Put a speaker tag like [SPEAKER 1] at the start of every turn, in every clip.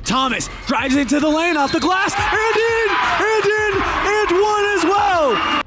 [SPEAKER 1] Thomas drives into the lane off the glass and one as well.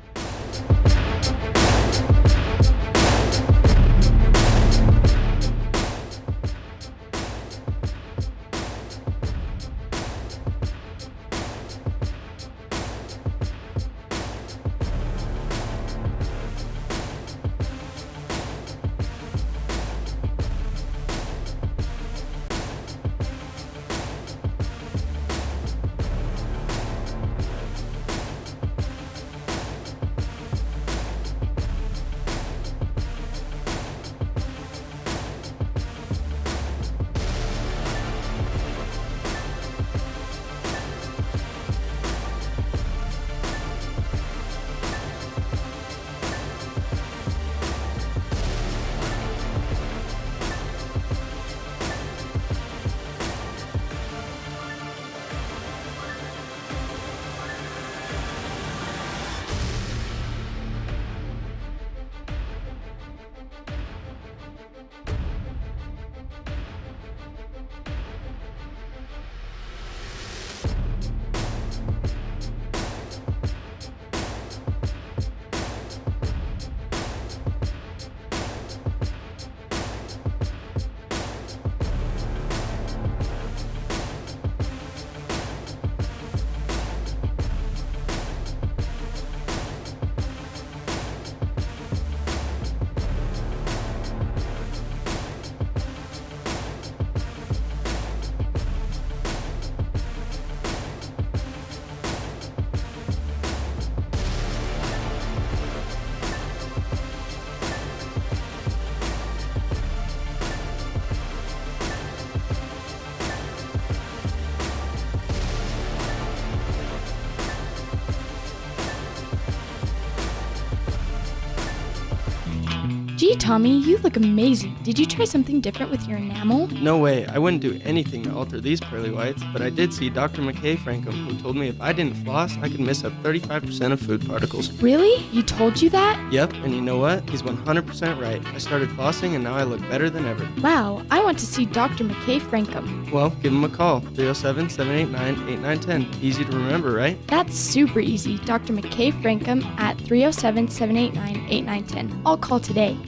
[SPEAKER 2] Gee, Tommy, you look amazing. Did you try something different with your enamel?
[SPEAKER 3] No way, I wouldn't do anything to alter these pearly whites, but I did see Dr. McKay Frankham, who told me if I didn't floss, I could miss up 35% of food particles.
[SPEAKER 2] Really? He told you that?
[SPEAKER 3] Yep, and you know what? He's 100% right. I started flossing and now I look better than ever.
[SPEAKER 2] Wow, I want to see Dr. McKay Frankham.
[SPEAKER 3] Well, give him a call, 307-789-8910. Easy to remember, right?
[SPEAKER 2] That's super easy. Dr. McKay Frankham at 307-789-8910. I'll call today.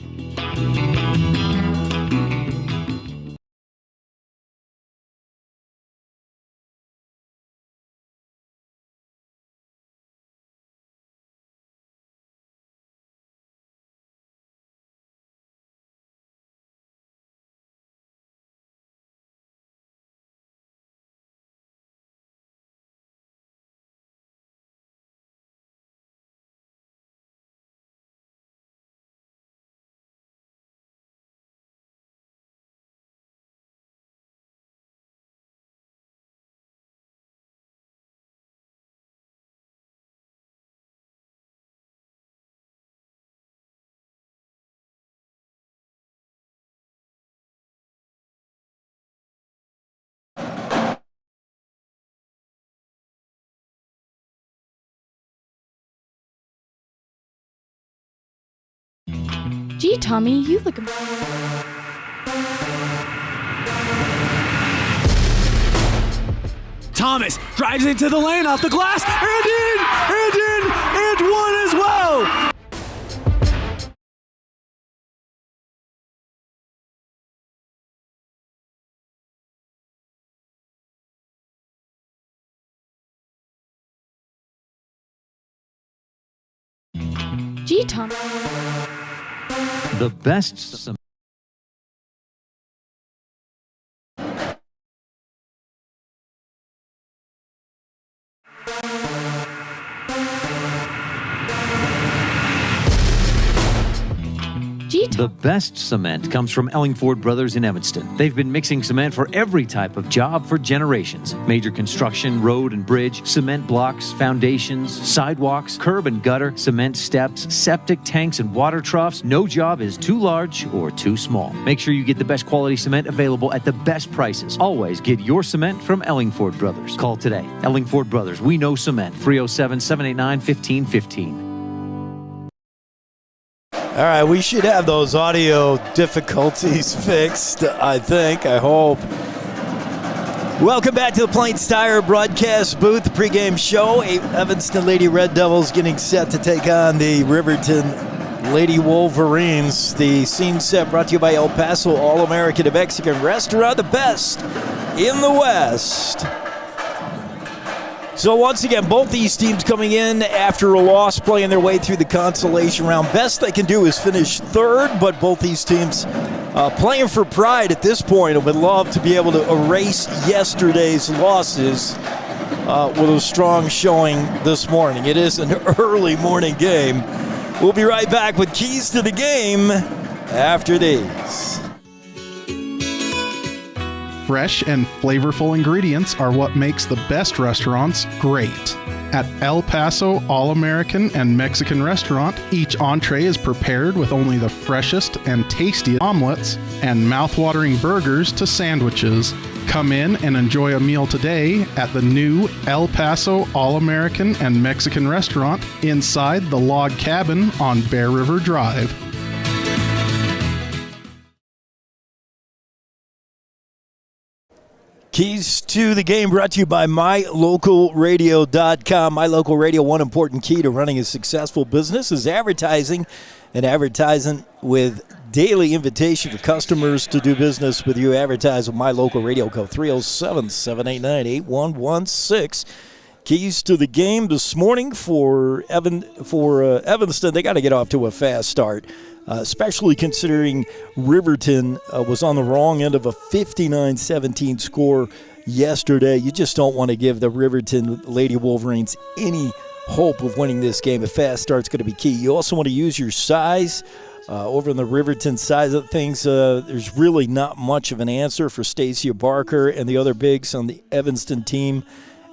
[SPEAKER 2] Gee, Tommy, you look amazing.
[SPEAKER 1] Thomas drives into the lane off the glass and one as well.
[SPEAKER 2] Gee, Tommy.
[SPEAKER 4] The best. The best cement comes from Ellingford Brothers in Evanston. They've been mixing cement for every type of job for generations. Major construction, road and bridge, cement blocks, foundations, sidewalks, curb and gutter, cement steps, septic tanks, and water troughs. No job is too large or too small. Make sure you get the best quality cement available at the best prices. Always get your cement from Ellingford Brothers. Call today. Ellingford Brothers, we know cement. 307-789-1515.
[SPEAKER 5] All right, we should have those audio difficulties fixed, I hope. Welcome back to the Plains Tire broadcast booth, the pregame show. Evanston Lady Red Devils getting set to take on the Riverton Lady Wolverines. The scene set brought to you by El Paso All-American Mexican Restaurant, the best in the West. So once again, both these teams coming in after a loss, playing their way through the consolation round. Best they can do is finish third, but both these teams playing for pride at this point and would love to be able to erase yesterday's losses with a strong showing this morning. It is an early morning game. We'll be right back with keys to the game after these.
[SPEAKER 6] Fresh and flavorful ingredients are what makes the best restaurants great. At El Paso All-American and Mexican Restaurant, each entree is prepared with only the freshest and tastiest omelets and mouth-watering burgers to sandwiches. Come in and enjoy a meal today at the new El Paso All-American and Mexican Restaurant inside the log cabin on Bear River Drive.
[SPEAKER 5] Keys to the game brought to you by MyLocalRadio.com. My Local Radio, one important key to running a successful business is advertising. And advertising with daily invitation for customers to do business with you. Advertise with My Local Radio. Call 307-789-8116. Keys to the game this morning for Evanston. They got to get off to a fast start. Especially considering Riverton was on the wrong end of a 59-17 score yesterday. You just don't want to give the Riverton Lady Wolverines any hope of winning this game. A fast start's going to be key. You also want to use your size. Over on the Riverton side of things, there's really not much of an answer for Stacia Barker and the other bigs on the Evanston team.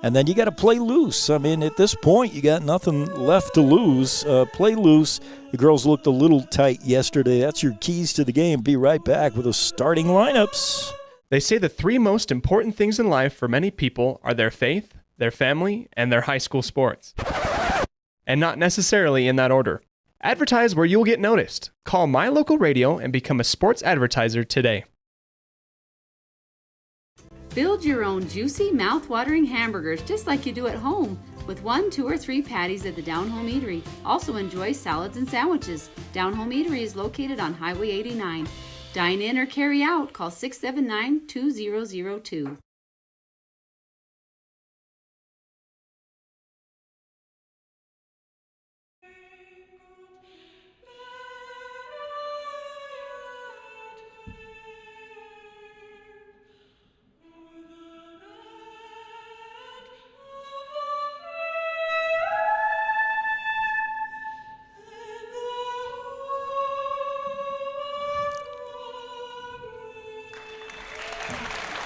[SPEAKER 5] And then you got to play loose. I mean, at this point, you got nothing left to lose. Play loose. The girls looked a little tight yesterday. That's your keys to the game. Be right back with the starting lineups.
[SPEAKER 7] They say the three most important things in life for many people are their faith, their family, and their high school sports. And not necessarily in that order. Advertise where you'll get noticed. Call My Local Radio and become a sports advertiser today.
[SPEAKER 8] Build your own juicy, mouth-watering hamburgers just like you do at home with 1, 2, or 3 patties at the Down Home Eatery. Also enjoy salads and sandwiches. Down Home Eatery is located on Highway 89. Dine in or carry out. Call 679-2002.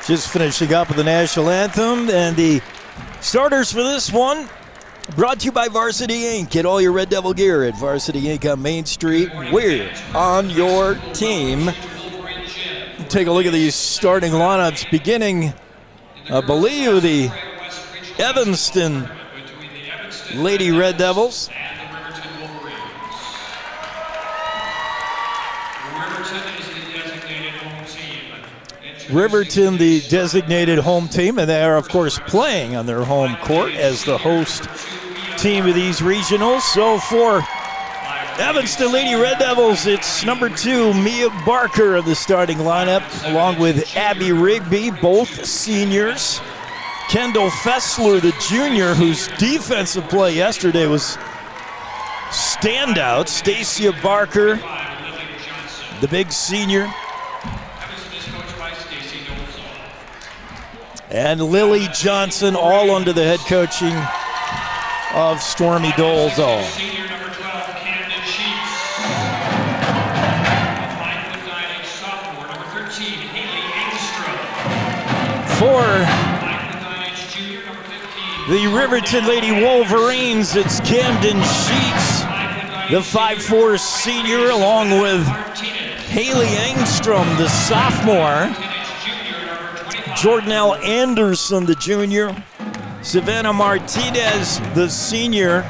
[SPEAKER 5] Just finishing up with the national anthem, and the starters for this one brought to you by Varsity Inc. Get all your Red Devil gear at Varsity Inc. on Main Street. We're on your team. Take a look at these starting lineups, beginning, I believe, with the Evanston Lady Red Devils. Riverton, the designated home team, and they are, of course, playing on their home court as the host team of these regionals. So for Evanston Lady Red Devils, it's number 2, Mia Barker of the starting lineup, along with Abby Rigby, both seniors. Kendall Fessler, the junior, whose defensive play yesterday was standout. Stacia Barker, the big senior. And Lily Johnson, all under the head coaching of Stormy Dolezal. For the Riverton Lady Wolverines, it's Camden Sheets, the 5'4" senior, along with Haley Engstrom, the sophomore. Jordanelle Anderson, the junior. Savannah Martinez, the senior.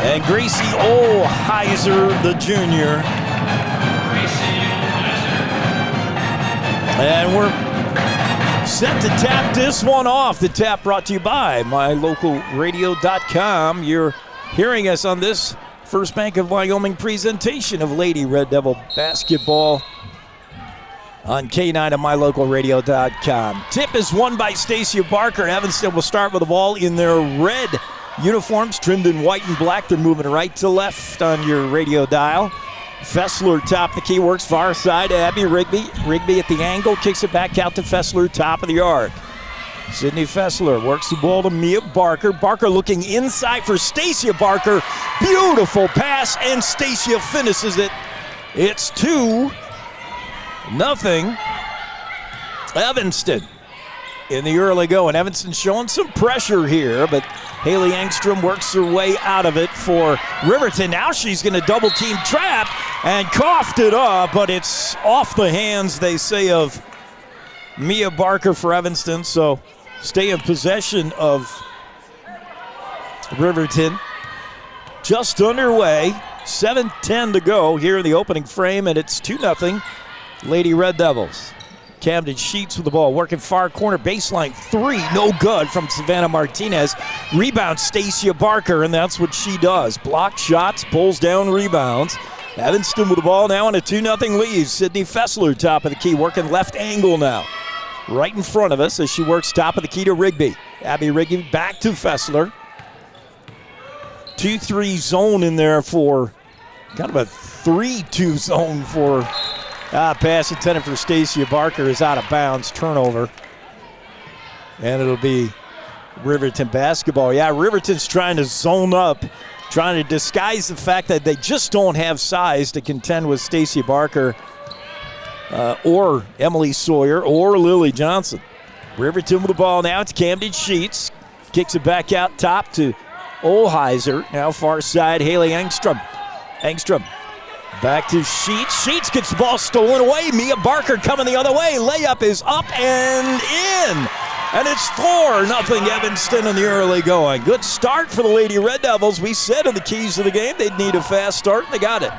[SPEAKER 5] And Gracie Olheiser, the junior. And we're set to tap this one off. The tap brought to you by mylocalradio.com. You're hearing us on this First Bank of Wyoming presentation of Lady Red Devil basketball on KNYN and mylocalradio.com. Tip is won by Stacia Barker. Evanston will start with the ball in their red uniforms, trimmed in white and black. They're moving right to left on your radio dial. Fessler, top of the key, works far side. Abby Rigby. Rigby at the angle, kicks it back out to Fessler, top of the arc. Sydney Fessler works the ball to Mia Barker. Barker looking inside for Stacia Barker. Beautiful pass, and Stacia finishes it. It's 2-0. Evanston in the early go, and Evanston showing some pressure here, but Haley Engstrom works her way out of it for Riverton. Now she's going to double team trap and coughed it up, but it's off the hands, they say, of Mia Barker for Evanston, so stay in possession of Riverton. Just underway, 7:10 to go here in the opening frame, and it's 2-0 Lady Red Devils. Camden Sheets with the ball, working far corner, baseline 3, no good from Savannah Martinez. Rebound Stacia Barker, and that's what she does. Block shots, pulls down rebounds. Evanston with the ball now on a 2-0 lead. Sydney Fessler, top of the key, working left angle now. Right in front of us as she works top of the key to Rigby. Abby Rigby back to Fessler. 2-3 zone in there for kind of a 3-2 zone for pass intended for Stacia Barker is out of bounds. Turnover. And it'll be Riverton basketball. Yeah, Riverton's trying to zone up, trying to disguise the fact that they just don't have size to contend with Stacia Barker or Emily Sawyer or Lily Johnson. Riverton with the ball now. It's Camden Sheets. Kicks it back out top to Olheiser. Now far side, Haley Engstrom. Engstrom back to Sheets. Sheets gets the ball stolen away. Mia Barker coming the other way. Layup is up and in. And it's 4-0 Evanston in the early going. Good start for the Lady Red Devils. We said in the keys of the game they'd need a fast start, and they got it.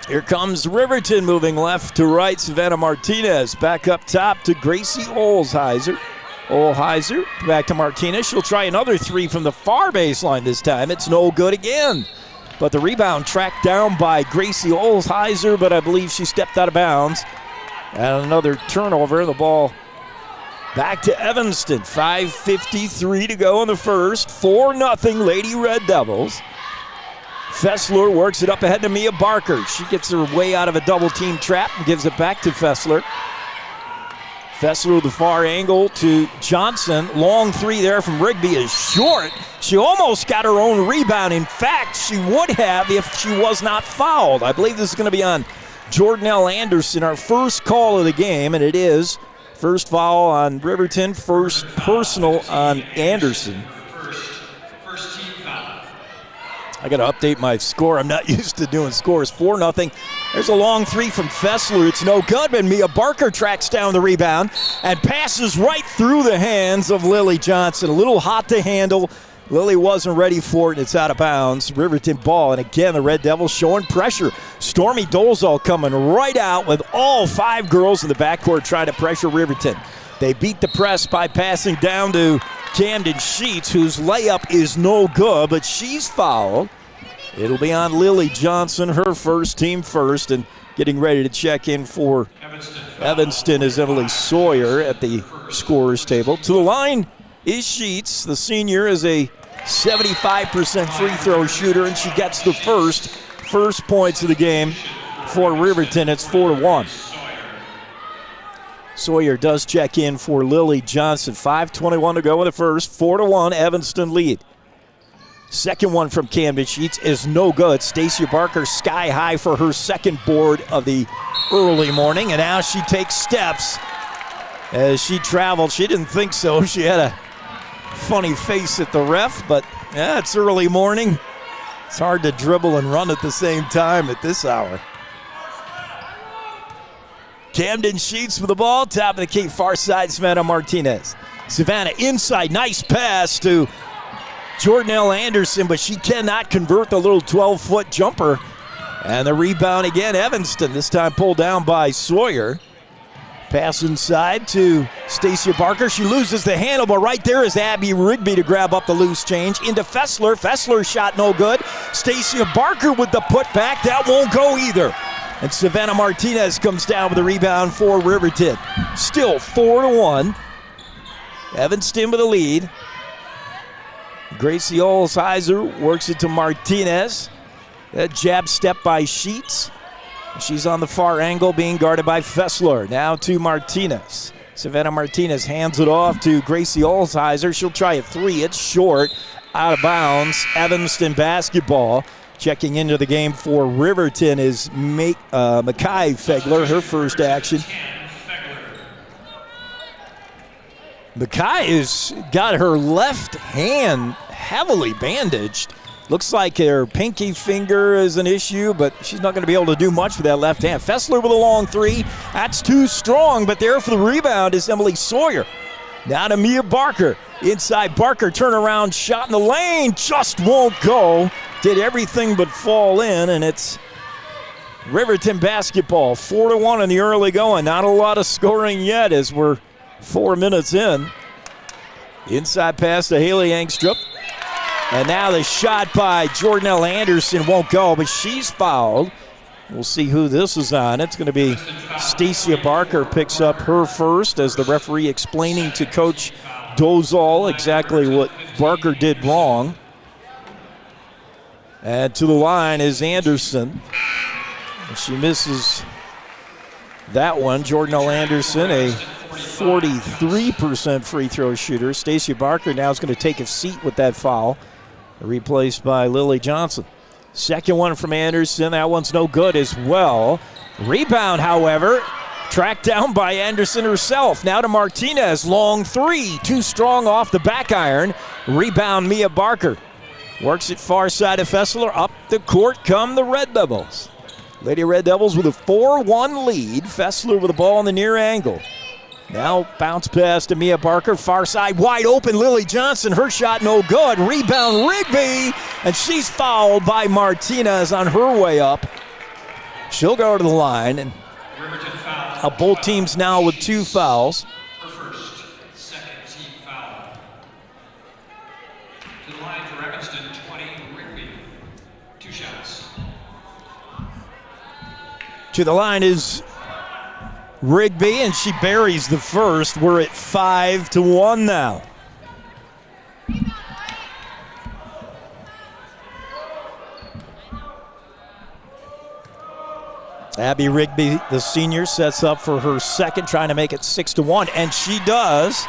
[SPEAKER 5] Here comes Riverton moving left to right. Savannah Martinez back up top to Gracie Olheiser. Olheiser back to Martinez. She'll try another 3 from the far baseline this time. It's no good again. But the rebound tracked down by Gracie Olheiser, but I believe she stepped out of bounds. And another turnover. The ball back to Evanston. 5:53 to go in the first. 4-0 Lady Red Devils. Fessler works it up ahead to Mia Barker. She gets her way out of a double team trap and gives it back to Fessler. Fessler with the far angle to Johnson. Long 3 there from Rigby is short. She almost got her own rebound. In fact, she would have if she was not fouled. I believe this is going to be on Jordan L. Anderson, our first call of the game, and it is. First foul on Riverton, first personal on Anderson. I got to update my score. I'm not used to doing scores. 4-0. There's a long 3 from Fessler. It's no good, but Mia Barker tracks down the rebound and passes right through the hands of Lily Johnson. A little hot to handle. Lily wasn't ready for it, and it's out of bounds. Riverton ball, and again, the Red Devils showing pressure. Stormy Dolezal coming right out with all 5 girls in the backcourt trying to pressure Riverton. They beat the press by passing down to Camden Sheets, whose layup is no good, but she's fouled. It'll be on Lily Johnson, her first, team first, and getting ready to check in for Evanston is Emily Sawyer at the scorer's table. To the line is Sheets. The senior is a 75% free throw shooter, and she gets the first points of the game for Riverton. It's 4-1. Sawyer does check in for Lily Johnson. 5:21 to go in the first. 4-1, Evanston lead. Second one from Camden Sheets is no good. Stacia Barker sky high for her second board of the early morning, and now she takes steps as she traveled. She didn't think so. She had a funny face at the ref, but yeah, it's early morning. It's hard to dribble and run at the same time at this hour. Camden Sheets with the ball, top of the key, far side, Savannah Martinez. Savannah inside, nice pass to Jordanelle Anderson, but she cannot convert the little 12-foot jumper. And the rebound again, Evanston, this time pulled down by Sawyer. Pass inside to Stacia Barker. She loses the handle, but right there is Abby Rigby to grab up the loose change. Into Fessler. Fessler's shot no good. Stacia Barker with the putback. That won't go either. And Savannah Martinez comes down with the rebound for Riverton. Still 4-1. Evanston with the lead. Gracie Olsheiser works it to Martinez. That jab step by Sheets. She's on the far angle being guarded by Fessler. Now to Martinez. Savannah Martinez hands it off to Gracie Olsheiser. She'll try a three. It's short. Out of bounds. Evanston basketball. Checking into the game for Riverton is Mackay Fegler, her first action. Mackay has got her left hand heavily bandaged. Looks like her pinky finger is an issue, but she's not going to be able to do much with that left hand. Fessler with a long three. That's too strong, but there for the rebound is Emily Sawyer. Now to Mia Barker. Inside Barker, turnaround shot in the lane. Just won't go. Did everything but fall in, and it's Riverton basketball. 4-1 in the early going. Not a lot of scoring yet as we're 4 minutes in. Inside pass to Haley Angstrup. And now the shot by Jordanelle Anderson won't go, but she's fouled. We'll see who this is on. It's going to be Stacia Barker picks up her first as the referee explaining to Coach Dozal exactly what Barker did wrong. And to the line is Anderson. And she misses that one. Jordanelle Anderson, a 43% free throw shooter. Stacia Barker now is going to take a seat with that foul. Replaced by Lily Johnson. Second one from Anderson. That one's no good as well. Rebound, however, tracked down by Anderson herself. Now to Martinez. Long three. Too strong off the back iron. Rebound, Mia Barker. Works it far side of Fessler. Up the court come the Red Devils. Lady Red Devils with a 4-1 lead. Fessler with the ball in the near angle. Now bounce pass to Mia Barker, far side, wide open, Lily Johnson, her shot no good. Rebound Rigby, and she's fouled by Martinez on her way up. She'll go to the line, and both teams now with 2 fouls.
[SPEAKER 9] Her first, second team foul. To the line for Evanston, 20, Rigby, 2 shots.
[SPEAKER 5] To the line is Rigby, and she buries the first. We're at 5-1 now. Abby Rigby, the senior, sets up for her second, trying to make it 6-1, and she does.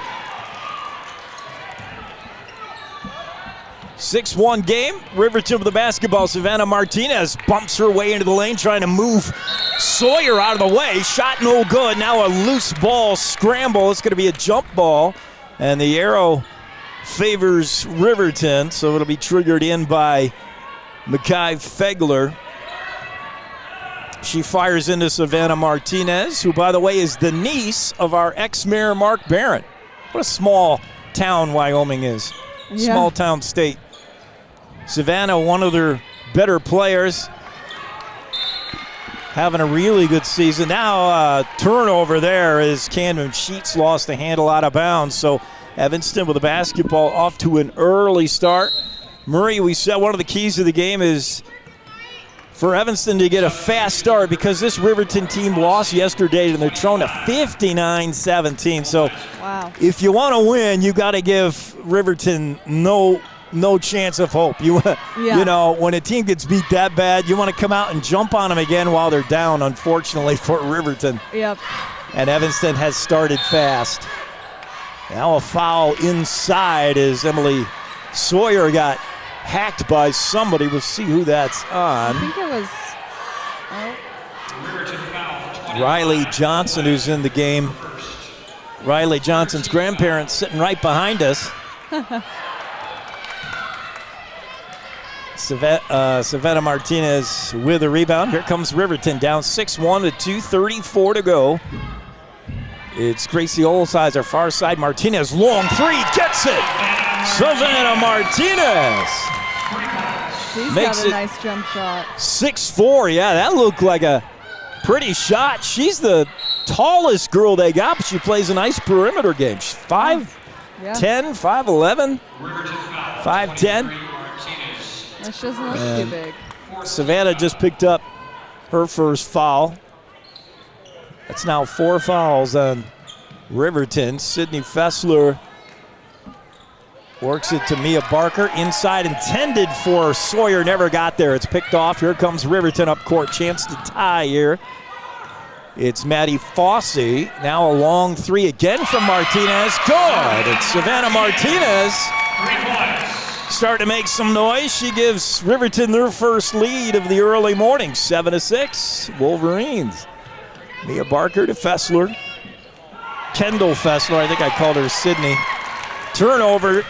[SPEAKER 5] 6-1 game. Riverton with the basketball. Savannah Martinez bumps her way into the lane, trying to move Sawyer out of the way. Shot no good. Now a loose ball scramble. It's going to be a jump ball, and the arrow favors Riverton, so it'll be triggered in by Mackay Fegler. She fires into Savannah Martinez, who, by the way, is the niece of our ex-mayor, Mark Barron. What a small town Wyoming is.
[SPEAKER 2] Yeah.
[SPEAKER 5] Small town state. Savannah, one of their better players, having a really good season. Now turnover there as Camden Sheets lost the handle out of bounds. So Evanston with the basketball off to an early start. Murray, we said one of the keys of the game is for Evanston to get a fast start because this Riverton team lost yesterday and they're thrown to 59-17. So
[SPEAKER 2] Wow.
[SPEAKER 5] If you want to win, you got to give Riverton no chance of hope. You know, when a team gets beat that bad, you want to come out and jump on them again while they're down, unfortunately, for Riverton.
[SPEAKER 2] Yep.
[SPEAKER 5] And Evanston has started fast. Now a foul inside as Emily Sawyer got hacked by somebody. We'll see who that's on.
[SPEAKER 2] I think it was
[SPEAKER 5] Riley Johnson, who's in the game. Riley Johnson's grandparents sitting right behind us. Savannah Martinez with a rebound. Here comes Riverton down 6-1 with 2:34 to go. It's Gracie Olsheiser, far side. Martinez, long three, gets it. Savannah Martinez
[SPEAKER 10] She's
[SPEAKER 5] makes
[SPEAKER 10] got a
[SPEAKER 5] it
[SPEAKER 10] nice jump shot.
[SPEAKER 5] 6'4". Yeah, that looked like a pretty shot. She's the tallest girl they got, but she plays a nice perimeter game. She's 5'10", 5'11", 5'10".
[SPEAKER 10] That she doesn't look too big.
[SPEAKER 5] Savannah just picked up her first foul. That's now 4 fouls on Riverton. Sydney Fessler works it to Mia Barker. Inside intended for Sawyer, never got there. It's picked off. Here comes Riverton up court. Chance to tie here. It's Maddie Fossey. Now a long three again from Martinez. Good. It's Savannah Martinez starting to make some noise. She gives Riverton their first lead of the early morning. 7-6. Wolverines. Mia Barker to Fessler. Kendall Fessler. I think I called her Sydney. Turnover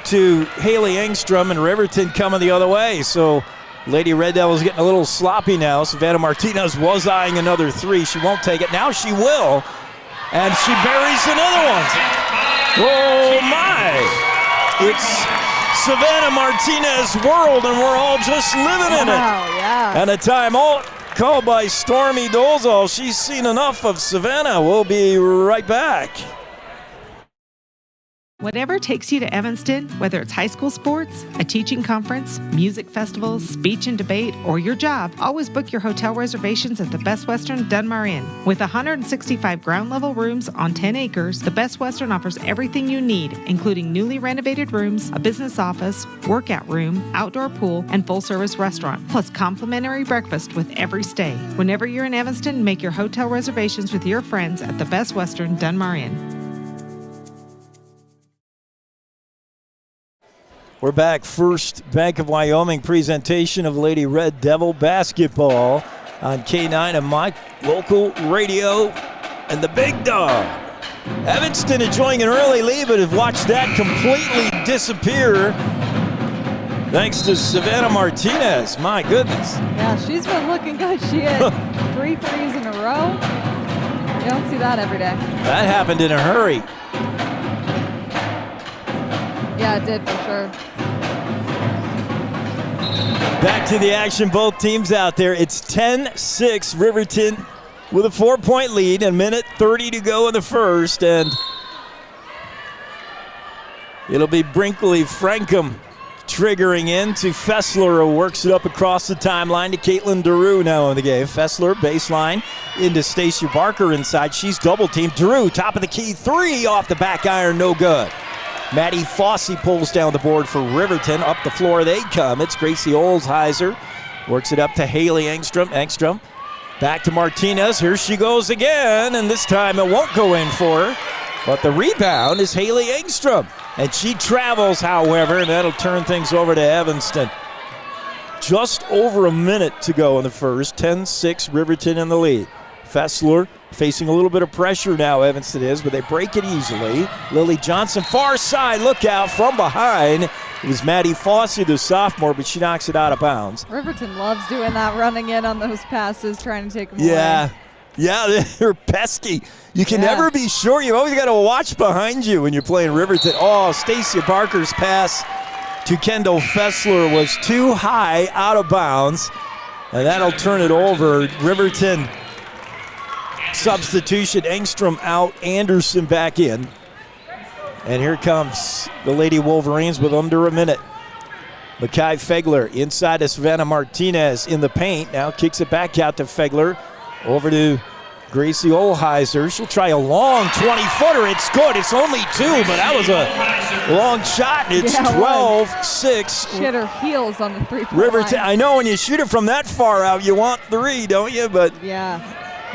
[SPEAKER 5] to Haley Engstrom, and Riverton coming the other way. So Lady Red Devils getting a little sloppy now. Savannah Martinez was eyeing another three. She won't take it. Now she will. And she buries another one. Oh, my. It's Savannah Martinez world, and we're all just living in it.
[SPEAKER 10] Yeah.
[SPEAKER 5] And a timeout called by Stormy Dolezal. She's seen enough of Savannah. We'll be right back.
[SPEAKER 11] Whatever takes you to Evanston, whether it's high school sports, a teaching conference, music festivals, speech and debate, or your job, always book your hotel reservations at the Best Western Dunmar Inn. With 165 ground-level rooms on 10 acres, the Best Western offers everything you need, including newly renovated rooms, a business office, workout room, outdoor pool, and full-service restaurant, plus complimentary breakfast with every stay. Whenever you're in Evanston, make your hotel reservations with your friends at the Best Western Dunmar Inn.
[SPEAKER 5] We're back. First Bank of Wyoming presentation of Lady Red Devil basketball on KNYN and my local radio and the Big Dog. Evanston enjoying an early lead, but have watched that completely disappear thanks to Savannah Martinez. My goodness.
[SPEAKER 10] Yeah, she's been looking good. She had 3 threes in a row. You don't see that every day.
[SPEAKER 5] That happened in a hurry.
[SPEAKER 10] Yeah, it did for sure.
[SPEAKER 5] Back to the action, both teams out there. It's 10-6, Riverton with a 4-point lead, a minute 30 to go in the first, and it'll be Brinkley Frankham triggering in to Fessler, who works it up across the timeline to Caitlin DeRue now in the game. Fessler, baseline, into Stacey Barker inside. She's double-teamed. DeRue, top of the key, three off the back iron, no good. Maddie Fossey pulls down the board for Riverton. Up the floor they come. It's Gracie Olsheiser. Works it up to Haley Engstrom. Engstrom back to Martinez. Here she goes again, and this time it won't go in for her. But the rebound is Haley Engstrom. And she travels, however, and that'll turn things over to Evanston. Just over a minute to go in the first. 10-6, Riverton in the lead. Fessler facing a little bit of pressure now, Evanston is, but they break it easily. Lily Johnson, far side, look out from behind. It was Maddie Fossey, the sophomore, but she knocks it out of bounds.
[SPEAKER 10] Riverton loves doing that, running in on those passes, trying to take them
[SPEAKER 5] away.
[SPEAKER 10] away.
[SPEAKER 5] Yeah, they're pesky. You can never be sure. You've always got to watch behind you when you're playing Riverton. Oh, Stacey Barker's pass to Kendall Fessler was too high, out of bounds, and that'll turn it over. Riverton substitution, Engstrom out, Anderson back in. And here comes the Lady Wolverines with under a minute. Makai Fegler inside to Savannah Martinez in the paint. Now kicks it back out to Fegler. Over to Gracie Olsheiser. She'll try a long 20-footer. It's good. It's only 2, but that was a long shot. It's 12-6.
[SPEAKER 10] She had her heels on the three-point
[SPEAKER 5] Riverton,
[SPEAKER 10] line.
[SPEAKER 5] I know when you shoot it from that far out, you want 3, don't you? But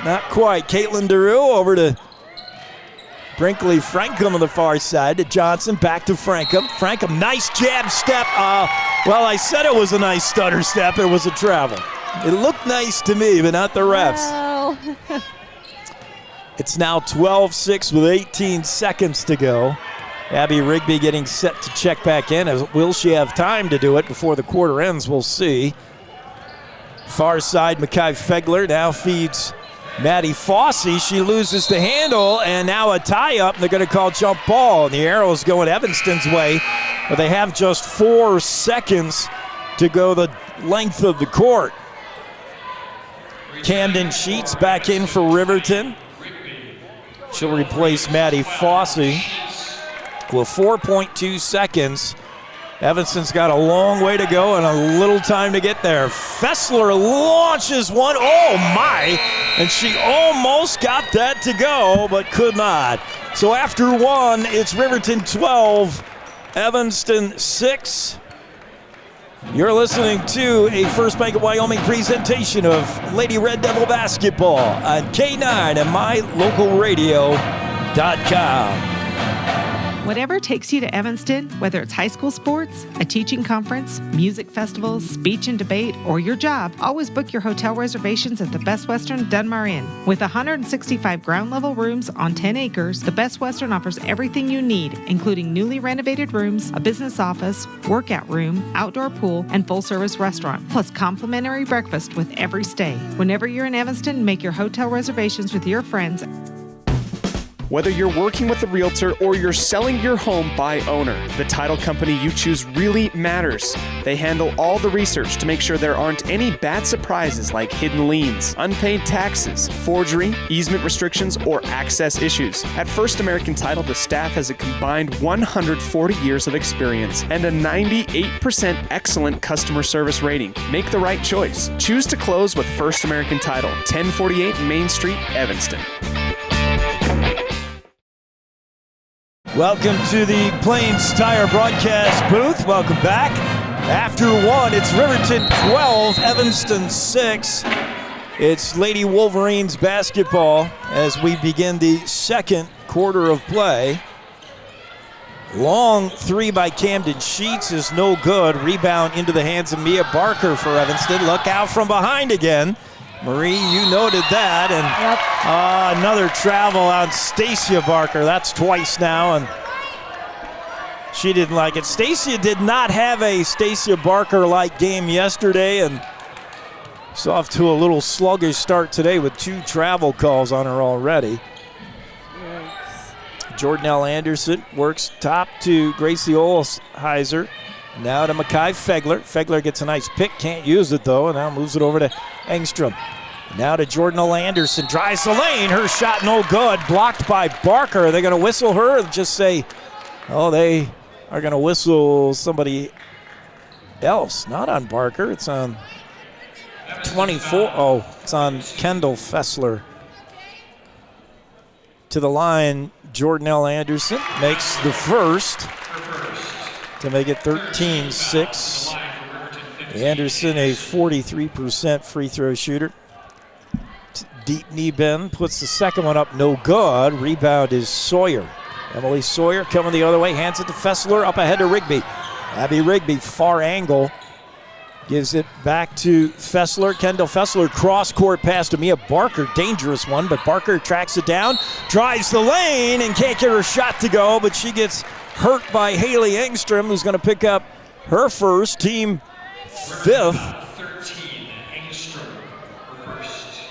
[SPEAKER 5] not quite. Caitlin DeRue over to Brinkley Frankham on the far side to Johnson. Back to Frankham. Frankham, nice jab step. Well, I said it was a nice stutter step. It was a travel. It looked nice to me, but not the refs.
[SPEAKER 10] Well.
[SPEAKER 5] It's now 12-6 with 18 seconds to go. Abby Rigby getting set to check back in. Will she have time to do it before the quarter ends? We'll see. Far side, Makai Fegler now feeds Maddie Fossey. She loses the handle, and now a tie-up. They're going to call jump ball, and the arrow's going Evanston's way. but they have just 4 seconds to go the length of the court. Camden Sheets back in for Riverton. She'll replace Maddie Fossey with 4.2 seconds. Evanston's got a long way to go and a little time to get there. Fessler launches one. Oh my! And she almost got that to go, but could not. So after 1, it's Riverton 12, Evanston 6. You're listening to a First Bank of Wyoming presentation of Lady Red Devil basketball on KNYN and MyLocalRadio.com.
[SPEAKER 11] Whatever takes you to Evanston, whether it's high school sports, a teaching conference, music festivals, speech and debate, or your job, always book your hotel reservations at the Best Western Dunmar Inn. With 165 ground-level rooms on 10 acres, the Best Western offers everything you need, including newly renovated rooms, a business office, workout room, outdoor pool, and full-service restaurant, plus complimentary breakfast with every stay. Whenever you're in Evanston, make your hotel reservations with your friends.
[SPEAKER 7] Whether you're working with a realtor or you're selling your home by owner, the title company you choose really matters. They handle all the research to make sure there aren't any bad surprises like hidden liens, unpaid taxes, forgery, easement restrictions, or access issues. At First American Title, the staff has a combined 140 years of experience and a 98% excellent customer service rating. Make the right choice. Choose to close with First American Title, 1048 Main Street, Evanston.
[SPEAKER 5] Welcome to the Plains Tire broadcast booth. Welcome back. After 1, it's Riverton 12, Evanston 6. It's Lady Wolverines basketball as we begin the second quarter of play. Long 3 by Camden Sheets is no good. Rebound into the hands of Mia Barker for Evanston. Look out from behind again. Marie, you noted that, and another travel on Stacia Barker. That's twice now, and she didn't like it. Stacia did not have a Stacia Barker-like game yesterday, and she's off to a little sluggish start today with 2 travel calls on her already. Jordanelle Anderson works top to Gracie Olsheiser. Now to Makai Fegler. Fegler gets a nice pick, can't use it though, and now moves it over to Engstrom. Now to Jordanelle Anderson, drives the lane, her shot no good, blocked by Barker. Are they going to whistle her or just say, oh, they are going to whistle somebody else? Not on Barker, it's on 24. Oh, it's on Kendall Fessler. To the line, Jordanelle Anderson makes the first to make it 13-6. Anderson, a 43% free throw shooter. Deep knee bend, puts the second one up, no good. Rebound is Sawyer. Emily Sawyer coming the other way, hands it to Fessler, up ahead to Rigby. Abby Rigby, far angle, gives it back to Fessler. Kendall Fessler, cross-court pass to Mia Barker, dangerous one, but Barker tracks it down, drives the lane, and can't get her shot to go, but she gets hurt by Haley Engstrom, who's going to pick up her first, team 5th.
[SPEAKER 9] 13, Engstrom, reversed.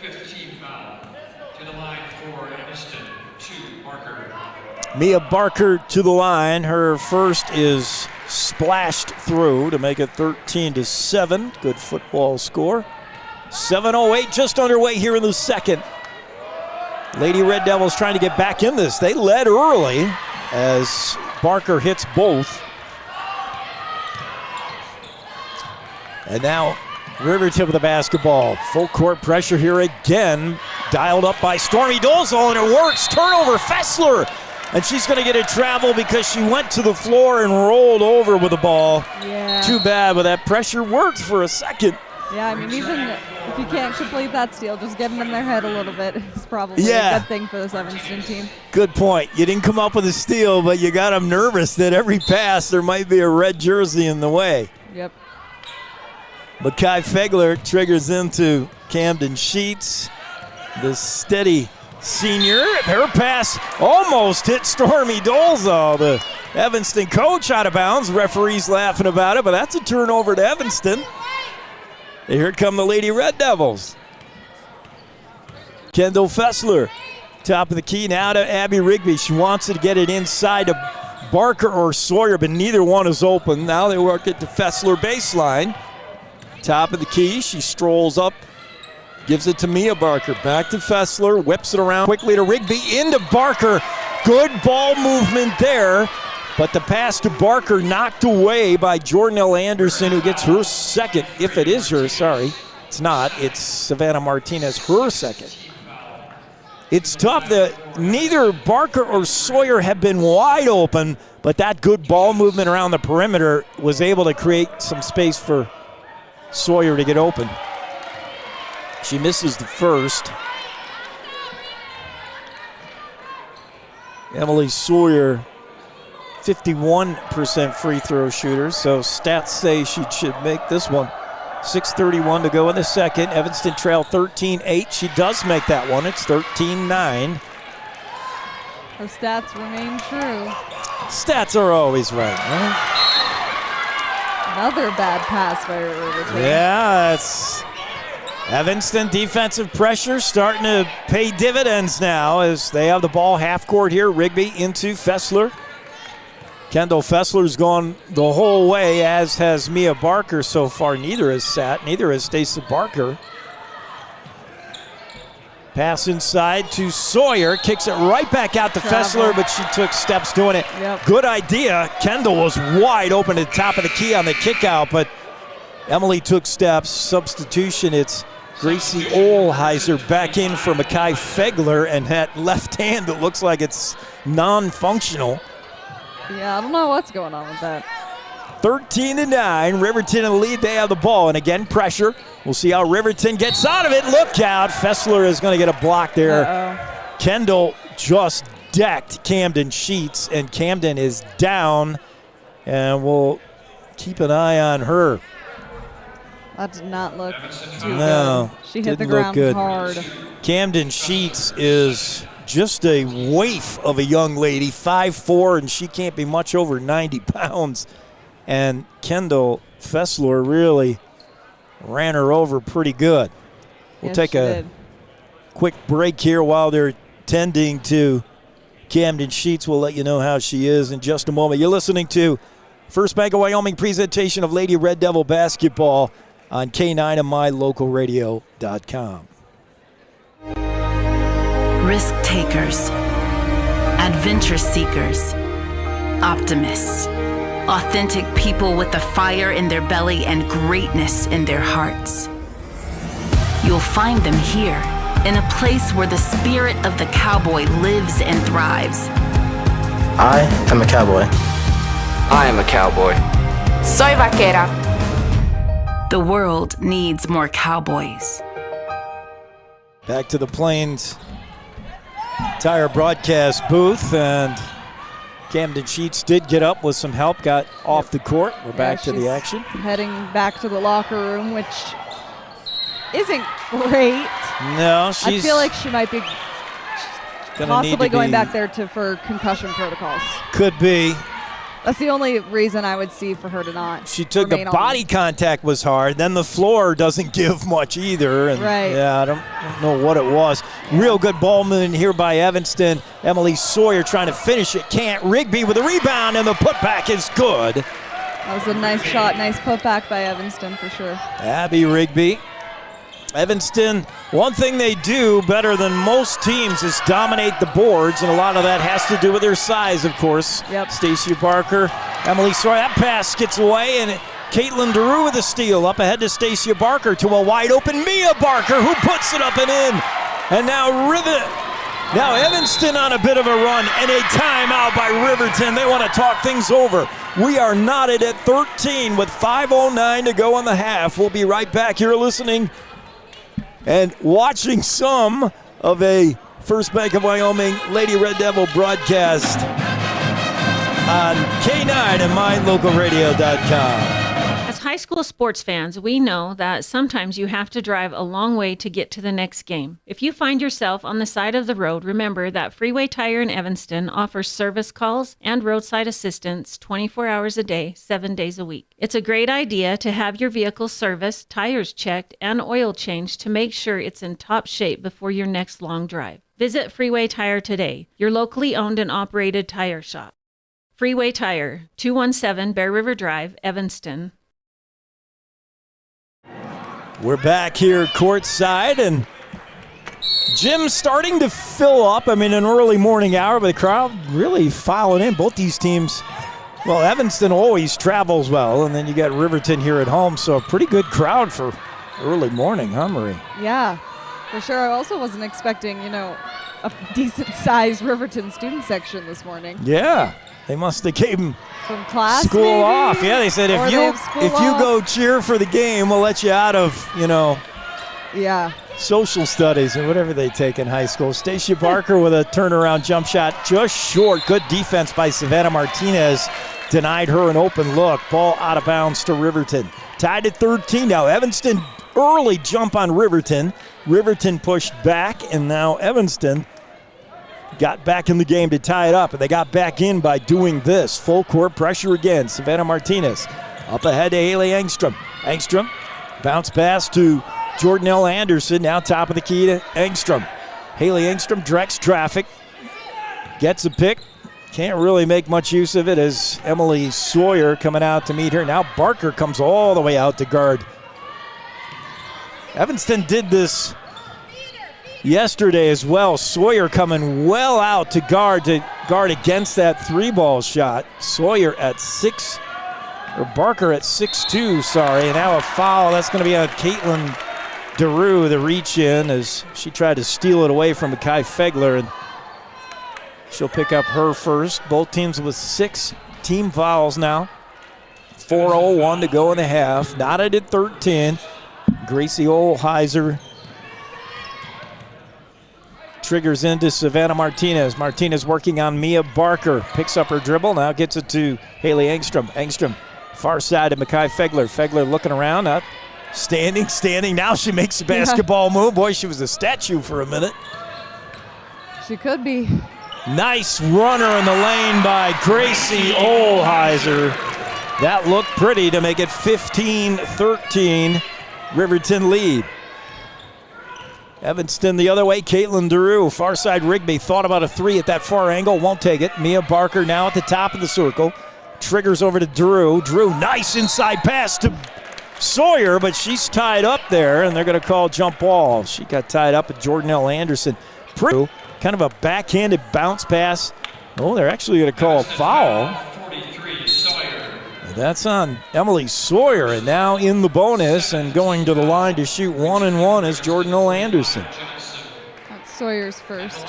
[SPEAKER 9] 15 foul. To the line for Evanston, 2, Barker.
[SPEAKER 5] Mia Barker to the line. Her first is splashed through to make it 13-7. Good football score. 7:08 just underway here in the second. Lady Red Devils trying to get back in this. They led early as Barker hits both. And now Riverton with the basketball. Full court pressure here again. Dialed up by Stormy Dolezal, and it works. Turnover, Fessler. And she's going to get a travel because she went to the floor and rolled over with the ball.
[SPEAKER 10] Yeah.
[SPEAKER 5] Too bad, but that pressure worked for a second.
[SPEAKER 10] Yeah, I mean, even if you can't complete that steal, just getting in their head a little bit is probably a good thing for this Evanston team.
[SPEAKER 5] Good point. You didn't come up with a steal, but you got them nervous that every pass there might be a red jersey in the way.
[SPEAKER 10] Yep.
[SPEAKER 5] Makai Fegler triggers into Camden Sheets. The steady senior. Her pass almost hit Stormy Dolezal, the Evanston coach, out of bounds. Referee's laughing about it, but that's a turnover to Evanston. And here come the Lady Red Devils. Kendall Fessler, top of the key now to Abby Rigby. She wants to get it inside to Barker or Sawyer, but neither one is open. Now they work it to Fessler baseline. Top of the key, she strolls up, gives it to Mia Barker. Back to Fessler, whips it around quickly to Rigby, into Barker. Good ball movement there, but the pass to Barker knocked away by Jordanelle Anderson, who gets her second, if it is her, sorry. It's not, it's Savannah Martinez, her second. It's tough that neither Barker or Sawyer have been wide open, but that good ball movement around the perimeter was able to create some space for Sawyer to get open. She misses the first. Emily Sawyer, 51% free throw shooter, so stats say she should make this one. 6:31 to go in the second. Evanston trail 13-8. She does make that one. It's 13-9.
[SPEAKER 10] Her stats remain true.
[SPEAKER 5] Stats are always right, right?
[SPEAKER 10] Another bad pass by Riverton.
[SPEAKER 5] Yeah, it's Evanston defensive pressure starting to pay dividends now as they have the ball half court here. Rigby into Fessler. Kendall Fessler's gone the whole way, as has Mia Barker so far. Neither has sat, neither has Stacey Barker. Pass inside to Sawyer, kicks it right back out to Fessler, but she took steps doing it.
[SPEAKER 10] Yep.
[SPEAKER 5] Good idea. Kendall was wide open at the top of the key on the kick out, but Emily took steps. Substitution, it's Gracie Olheiser back in for Makai Fegler, and that left hand that looks like it's non-functional.
[SPEAKER 10] Yeah, I don't know what's going on with that.
[SPEAKER 5] 13-9, Riverton in the lead. They have the ball, and again, pressure. We'll see how Riverton gets out of it. Look out, Fessler is going to get a block there.
[SPEAKER 10] Uh-oh.
[SPEAKER 5] Kendall just decked Camden Sheets, and Camden is down, and we'll keep an eye on her.
[SPEAKER 10] That did not look too
[SPEAKER 5] No,
[SPEAKER 10] good. She hit the
[SPEAKER 5] didn't look
[SPEAKER 10] ground
[SPEAKER 5] good.
[SPEAKER 10] hard.
[SPEAKER 5] Camden Sheets is just a waif of a young lady, 5'4", and she can't be much over 90 pounds. And Kendall Fessler really ran her over pretty good. We'll
[SPEAKER 10] Yes,
[SPEAKER 5] take
[SPEAKER 10] she
[SPEAKER 5] a
[SPEAKER 10] did.
[SPEAKER 5] quick break here while they're tending to Camden Sheets. We'll let you know how she is in just a moment. You're listening to First Bank of Wyoming presentation of Lady Red Devil basketball on KNYN and MyLocalRadio.com.
[SPEAKER 12] Risk takers, adventure seekers, optimists, authentic people with the fire in their belly and greatness in their hearts. You'll find them here, in a place where the spirit of the cowboy lives and thrives.
[SPEAKER 13] I am a cowboy.
[SPEAKER 14] I am a cowboy.
[SPEAKER 12] Soy vaquera. The world needs more cowboys.
[SPEAKER 5] Back to the Plains Tire broadcast booth, and Camden Sheets did get up with some help, got off the court. We're back to the action.
[SPEAKER 10] Heading back to the locker room, which isn't great.
[SPEAKER 5] No, she's
[SPEAKER 10] I feel like she might be possibly going
[SPEAKER 5] be,
[SPEAKER 10] back there for concussion protocols.
[SPEAKER 5] Could be.
[SPEAKER 10] That's the only reason I would see for her to not.
[SPEAKER 5] She took the
[SPEAKER 10] remain
[SPEAKER 5] body contact was hard. Then the floor doesn't give much either. And
[SPEAKER 10] right.
[SPEAKER 5] Yeah, I don't know what it was. Real good ball movement here by Evanston. Emily Sawyer trying to finish it. Can't. Rigby with a rebound, and the putback is good.
[SPEAKER 10] That was a nice shot. Nice putback by Evanston for sure.
[SPEAKER 5] Abby Rigby. Evanston, one thing they do better than most teams is dominate the boards, and a lot of that has to do with their size, of course.
[SPEAKER 10] Yep.
[SPEAKER 5] Stacia Barker, Emily Sawyer, that pass gets away, and Caitlin DeRue with a steal. Up ahead to Stacia Barker to a wide open Mia Barker, who puts it up and in. And now Evanston on a bit of a run, and a timeout by Riverton. They want to talk things over. We are knotted at 13 with 5:09 to go in the half. We'll be right back. You're listening and watching some of a First Bank of Wyoming Lady Red Devil broadcast on KNYN and MyLocalRadio.com.
[SPEAKER 15] As high school sports fans, we know that sometimes you have to drive a long way to get to the next game. If you find yourself on the side of the road, remember that Freeway Tire in Evanston offers service calls and roadside assistance 24 hours a day, 7 days a week. It's a great idea to have your vehicle serviced, tires checked, and oil changed to make sure it's in top shape before your next long drive. Visit Freeway Tire today, your locally owned and operated tire shop. Freeway Tire, 217 Bear River Drive, Evanston.
[SPEAKER 5] We're back here courtside, and gym's starting to fill up. I mean, an early morning hour, but the crowd really filing in. Both these teams, well, Evanston always travels well, and then you got Riverton here at home, so a pretty good crowd for early morning, huh, Marie?
[SPEAKER 10] Yeah, for sure. I also wasn't expecting, a decent-sized Riverton student section this morning.
[SPEAKER 5] Yeah, they must have gave them
[SPEAKER 10] from class
[SPEAKER 5] school
[SPEAKER 10] maybe?
[SPEAKER 5] off. Yeah, they said if you go cheer for the game, we'll let you out of,
[SPEAKER 10] yeah,
[SPEAKER 5] social studies or whatever they take in high school. Stacia Barker with a turnaround jump shot just short. Good defense by Savannah Martinez. Denied her an open look. Ball out of bounds to Riverton. Tied at 13 now. Evanston early jump on Riverton. Riverton pushed back, and now Evanston got back in the game to tie it up, and they got back in by doing this. Full court pressure again. Savannah Martinez up ahead to Haley Engstrom. Engstrom bounce pass to Jordanelle Anderson, now top of the key to Engstrom. Haley Engstrom directs traffic, gets a pick. Can't really make much use of it as Emily Sawyer coming out to meet her. Now Barker comes all the way out to guard. Evanston did this yesterday as well. Sawyer coming well out to guard against that three-ball shot. Sawyer at Barker at 6'2", sorry. And now a foul. That's going to be on Caitlin DeRue, the reach in, as she tried to steal it away from Makai Fegler, and she'll pick up her first. Both teams with 6 team fouls now. 4:01 to go in the half. Knotted at 13. Gracie Olheiser triggers into Savannah Martinez. Martinez working on Mia Barker. Picks up her dribble. Now gets it to Haley Engstrom. Engstrom far side to Makai Fegler. Fegler looking around. Standing. Now she makes a basketball move. Boy, she was a statue for a minute.
[SPEAKER 10] She could be.
[SPEAKER 5] Nice runner in the lane by Gracie Olheiser. That looked pretty to make it 15-13. Riverton lead. Evanston the other way. Caitlin DeRue, far side Rigby. Thought about a three at that far angle. Won't take it. Mia Barker now at the top of the circle. Triggers over to DeRue. DeRue, nice inside pass to Sawyer, but she's tied up there, and they're going to call jump ball. She got tied up with Jordanelle Anderson. Kind of a backhanded bounce pass. Oh, they're actually going to call a foul. That's on Emily Sawyer, and now in the bonus and going to the line to shoot 1-and-1 is Jordanelle Anderson.
[SPEAKER 10] That's Sawyer's first.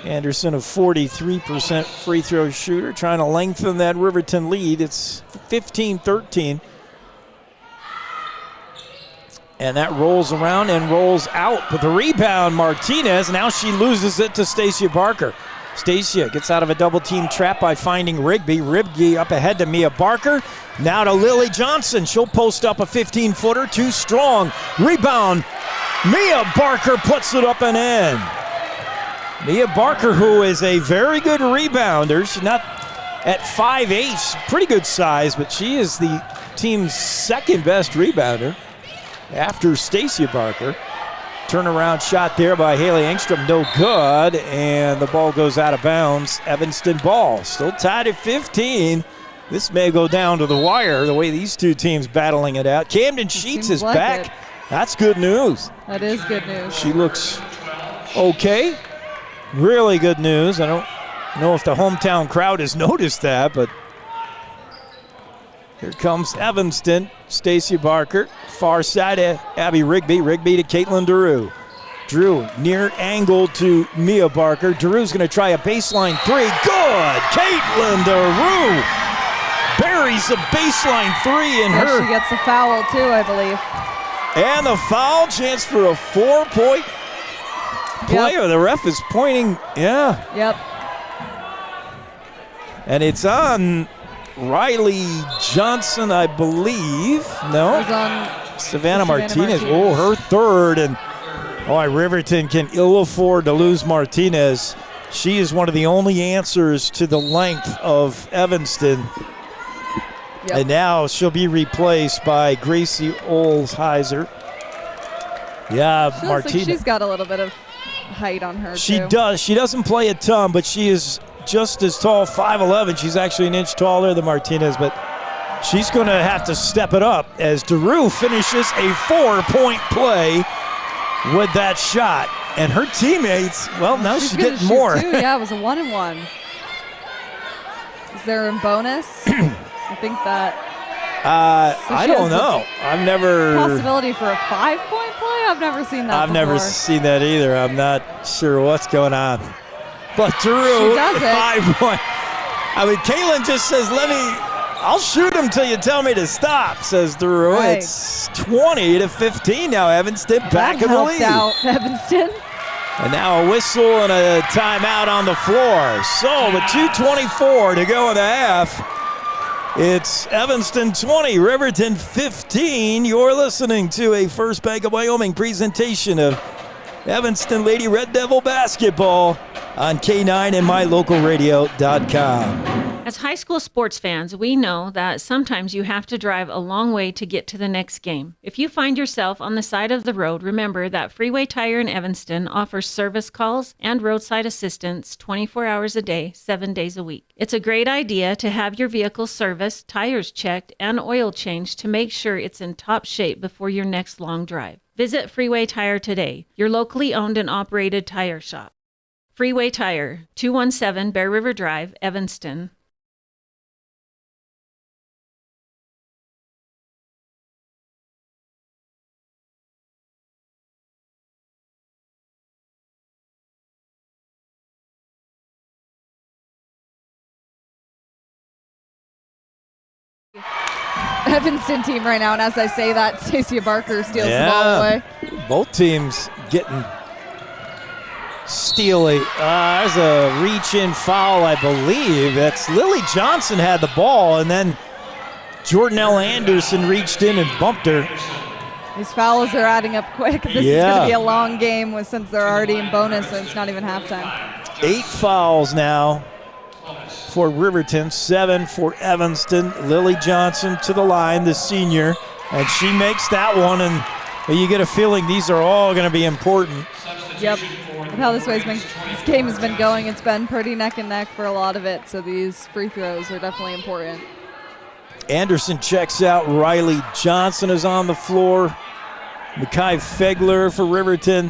[SPEAKER 5] Anderson, a 43% free throw shooter, trying to lengthen that Riverton lead. It's 15-13. And that rolls around and rolls out. With the rebound, Martinez. Now she loses it to Stacia Barker. Stacia gets out of a double-team trap by finding Rigby. Rigby up ahead to Mia Barker. Now to Lily Johnson. She'll post up a 15-footer. Too strong. Rebound. Mia Barker puts it up and in. Mia Barker, who is a very good rebounder. She's not at 5'8", pretty good size, but she is the team's second best rebounder after Stacia Barker. Turnaround shot there by Haley Engstrom, no good, and the ball goes out of bounds. Evanston ball, still tied at 15. This may go down to the wire, the way these two teams battling it out. Camden Sheets is
[SPEAKER 10] like
[SPEAKER 5] back.
[SPEAKER 10] it.
[SPEAKER 5] That's good news.
[SPEAKER 10] That is good news.
[SPEAKER 5] She looks okay. Really good news. I don't know if the hometown crowd has noticed that, but here comes Evanston. Stacia Barker, far side to Abby Rigby. Rigby to Caitlin DeRue. Drew, near angle to Mia Barker. DeRue's going to try a baseline three. Good! Caitlin DeRue buries a baseline three in her.
[SPEAKER 10] She gets the foul, too, I believe.
[SPEAKER 5] And the foul, chance for a 4-point play. Yep. The ref is pointing, yeah.
[SPEAKER 10] Yep.
[SPEAKER 5] And it's on Riley Johnson, I believe. No.
[SPEAKER 10] It was on
[SPEAKER 5] Savannah Martinez. Oh, her third. And Riverton can ill afford to lose Martinez. She is one of the only answers to the length of Evanston. Yep. And now she'll be replaced by Gracie Olheiser. Yeah,
[SPEAKER 10] Feels
[SPEAKER 5] Martinez.
[SPEAKER 10] like she's got a little bit of height on her.
[SPEAKER 5] She
[SPEAKER 10] too.
[SPEAKER 5] does. She doesn't play a ton, but she is just as tall, 5'11". She's actually an inch taller than Martinez, but she's going to have to step it up as Daru finishes a 4-point play with that shot. And her teammates, well, now she's getting more.
[SPEAKER 10] Too. Yeah, it was a 1-and-1. Is there a bonus? I think that.
[SPEAKER 5] I don't know. I've never.
[SPEAKER 10] Possibility for a 5-point play? I've never seen that before.
[SPEAKER 5] Never seen that either. I'm not sure what's going on. But Daru, 5 points. I mean, Caitlin just says, I'll shoot him till you tell me to stop, says Daru.
[SPEAKER 10] Right.
[SPEAKER 5] It's 20-15 now. Evanston back in the lead.
[SPEAKER 10] Out Evanston.
[SPEAKER 5] And now a whistle and a timeout on the floor. So with 2:24 to go in the half, it's Evanston 20, Riverton 15. You're listening to a First Bank of Wyoming presentation of Evanston Lady Red Devil basketball on KNYN and MyLocalRadio.com.
[SPEAKER 15] As high school sports fans, we know that sometimes you have to drive a long way to get to the next game. If you find yourself on the side of the road, remember that Freeway Tire in Evanston offers service calls and roadside assistance 24 hours a day, 7 days a week. It's a great idea to have your vehicle serviced, tires checked, and oil changed to make sure it's in top shape before your next long drive. Visit Freeway Tire today, your locally owned and operated tire shop. Freeway Tire, 217 Bear River Drive, Evanston.
[SPEAKER 10] Evanston team right now, and as I say that, Stacia Barker steals the ball away.
[SPEAKER 5] Both teams getting steely. There's a reach-in foul, I believe. That's Lily Johnson had the ball, and then Jordanelle Anderson reached in and bumped her.
[SPEAKER 10] These fouls are adding up quick. This is going to be a long game since they're already in bonus, and it's not even halftime. 8
[SPEAKER 5] fouls now for Riverton, 7 for Evanston. Lily Johnson to the line, the senior, and she makes that one, and you get a feeling these are all going to be important.
[SPEAKER 10] Yep. With how this game has been going, it's been pretty neck and neck for a lot of it, so these free throws are definitely important.
[SPEAKER 5] Anderson checks out. Riley Johnson is on the floor. Makai Fegler for Riverton.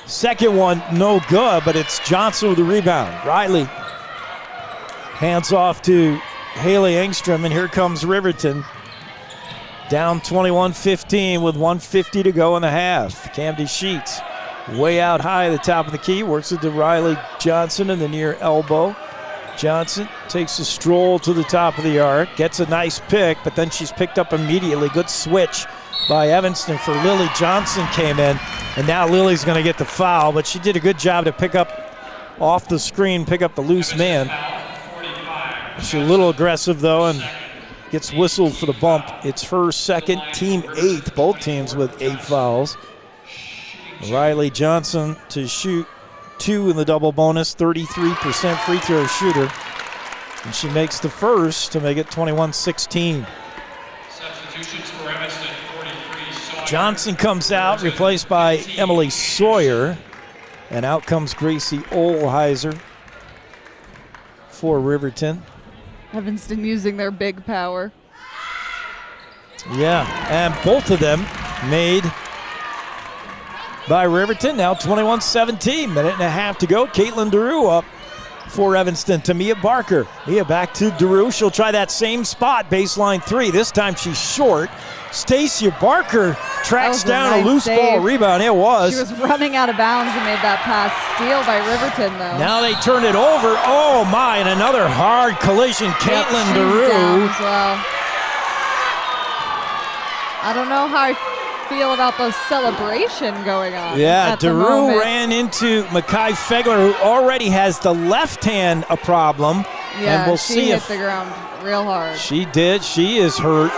[SPEAKER 5] Second one, no good, but it's Johnson with the rebound. Riley hands off to Haley Engstrom, and here comes Riverton. Down 21-15 with 1:50 to go in the half. Camden Sheets way out high at the top of the key, works it to Riley Johnson in the near elbow. Johnson takes a stroll to the top of the arc, gets a nice pick, but then she's picked up immediately. Good switch by Evanston for Lily Johnson came in, and now Lily's going to get the foul, but she did a good job to pick up off the screen, pick up the loose man. She's a little aggressive, though, and gets whistled for the bump. It's her second, team 8th, both teams with 8 fouls. Riley Johnson to shoot 2 in the double bonus, 33% free throw shooter. And she makes the first to make it 21-16.
[SPEAKER 9] Substitutions for Evanston, 43.
[SPEAKER 5] Johnson comes out, replaced by Emily Sawyer. And out comes Gracie Olheiser for Riverton.
[SPEAKER 10] Evanston using their big power.
[SPEAKER 5] Yeah, and both of them made by Riverton. Now 21-17, minute and a half to go. Caitlin Daru up for Evanston to Mia Barker. Mia back to Daru. She'll try that same spot, baseline 3. This time she's short. Stacia Barker tracks down a loose ball rebound. It was.
[SPEAKER 10] She was running out of bounds and made that pass. Steal by Riverton, though.
[SPEAKER 5] Now they turn it over. Oh, my, and another hard collision. Caitlin Daru.
[SPEAKER 10] Down as well. I don't know how I feel about the celebration going on.
[SPEAKER 5] Yeah, Daru ran into Makai Fegler, who already has the left hand a problem.
[SPEAKER 10] Yeah,
[SPEAKER 5] and we'll
[SPEAKER 10] she
[SPEAKER 5] see
[SPEAKER 10] hit
[SPEAKER 5] if
[SPEAKER 10] the ground real hard.
[SPEAKER 5] She did. She is hurt.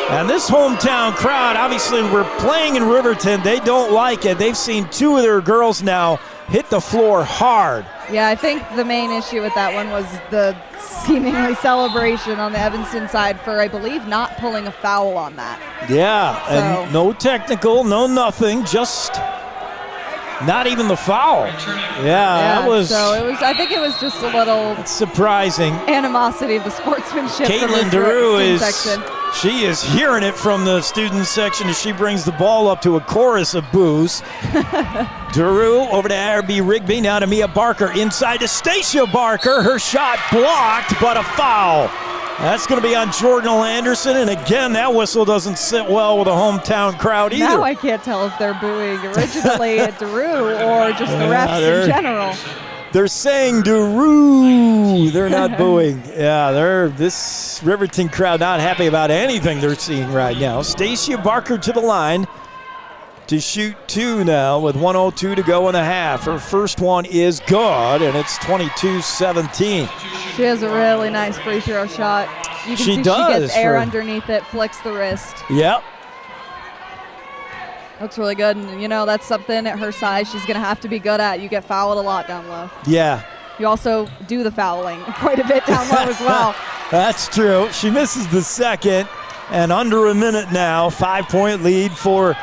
[SPEAKER 5] And this hometown crowd, obviously we're playing in Riverton. They don't like it. They've seen 2 of their girls now hit the floor hard.
[SPEAKER 10] Yeah, I think the main issue with that one was the seemingly celebration on the Evanston side for, I believe, not pulling a foul on that.
[SPEAKER 5] Yeah, and no technical, no nothing, just Not even the foul. Yeah, that was.
[SPEAKER 10] So it was. I think it was just a little
[SPEAKER 5] surprising.
[SPEAKER 10] Animosity of the sportsmanship.
[SPEAKER 5] Caitlin DeRue she is hearing it from the student section as she brings the ball up to a chorus of boos. DeRue over to R.B. Rigby, now to Mia Barker, inside to Stacia Barker. Her shot blocked, but a foul. That's going to be on Jordan Anderson, and again, that whistle doesn't sit well with a hometown crowd either.
[SPEAKER 10] Now I can't tell if they're booing originally at DeRue or just the refs in general.
[SPEAKER 5] They're saying DeRue. They're not booing. Yeah, this Riverton crowd not happy about anything they're seeing right now. Stacia Barker to the line to shoot 2 now with 1:02 to go in the half. Her first one is good, and it's 22-17.
[SPEAKER 10] She has a really nice free throw shot. You can see she gets air underneath it, flicks the wrist.
[SPEAKER 5] Yep.
[SPEAKER 10] Looks really good, and that's something at her size she's going to have to be good at. You get fouled a lot down low.
[SPEAKER 5] Yeah.
[SPEAKER 10] You also do the fouling quite a bit down low as well.
[SPEAKER 5] That's true. She misses the second, and under a minute now, 5-point lead for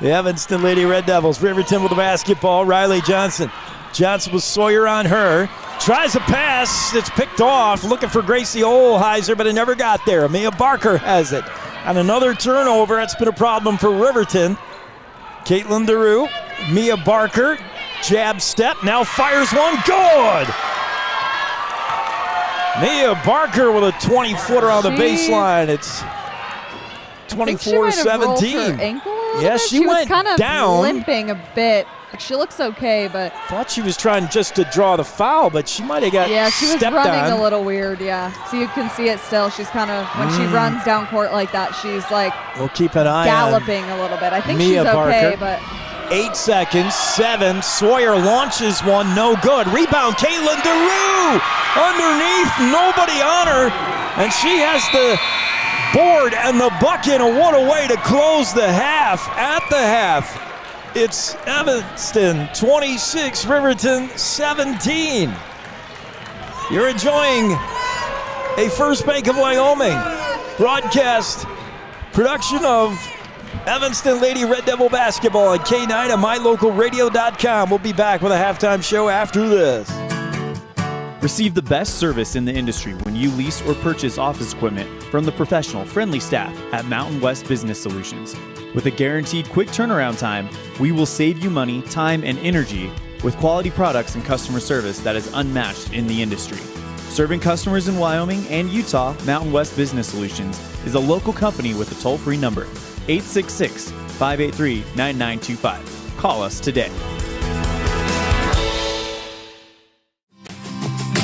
[SPEAKER 5] the Evanston Lady Red Devils. Riverton with the basketball. Riley Johnson. Johnson with Sawyer on her. Tries a pass. It's picked off. Looking for Gracie Olheiser, but it never got there. Mia Barker has it. And another turnover. That's been a problem for Riverton. Caitlin DeRue. Mia Barker. Jab step. Now fires one. Good! Mia Barker with a 20-footer on the baseline. It's 24-17. Yes, she went
[SPEAKER 10] was kind of
[SPEAKER 5] down.
[SPEAKER 10] Limping a bit. She looks okay, but
[SPEAKER 5] thought she was trying just to draw the foul, but she might have got
[SPEAKER 10] she was running a little weird. Yeah, so you can see it still. She's kind of when she runs down court like that, she's like
[SPEAKER 5] we'll keep an eye
[SPEAKER 10] galloping a little bit. I think
[SPEAKER 5] Mia
[SPEAKER 10] she's okay,
[SPEAKER 5] Barker.
[SPEAKER 10] but
[SPEAKER 5] 8 seconds, 7. Sawyer launches one, no good. Rebound, Caitlin DeRue underneath, nobody on her, and she has the board and the bucket, and what a way to close the half. At the half, it's Evanston 26, Riverton 17. You're enjoying a First Bank of Wyoming broadcast production of Evanston Lady Red Devil basketball on KNYN and MyLocalRadio.com. We'll be back with a halftime show after this.
[SPEAKER 1] Receive the best service in the industry when you lease or purchase office equipment from the professional, friendly staff at Mountain West Business Solutions. With a guaranteed quick turnaround time, we will save you money, time, and energy with quality products and customer service that is unmatched in the industry. Serving customers in Wyoming and Utah, Mountain West Business Solutions is a local company with a toll-free number, 866-583-9925. Call us today.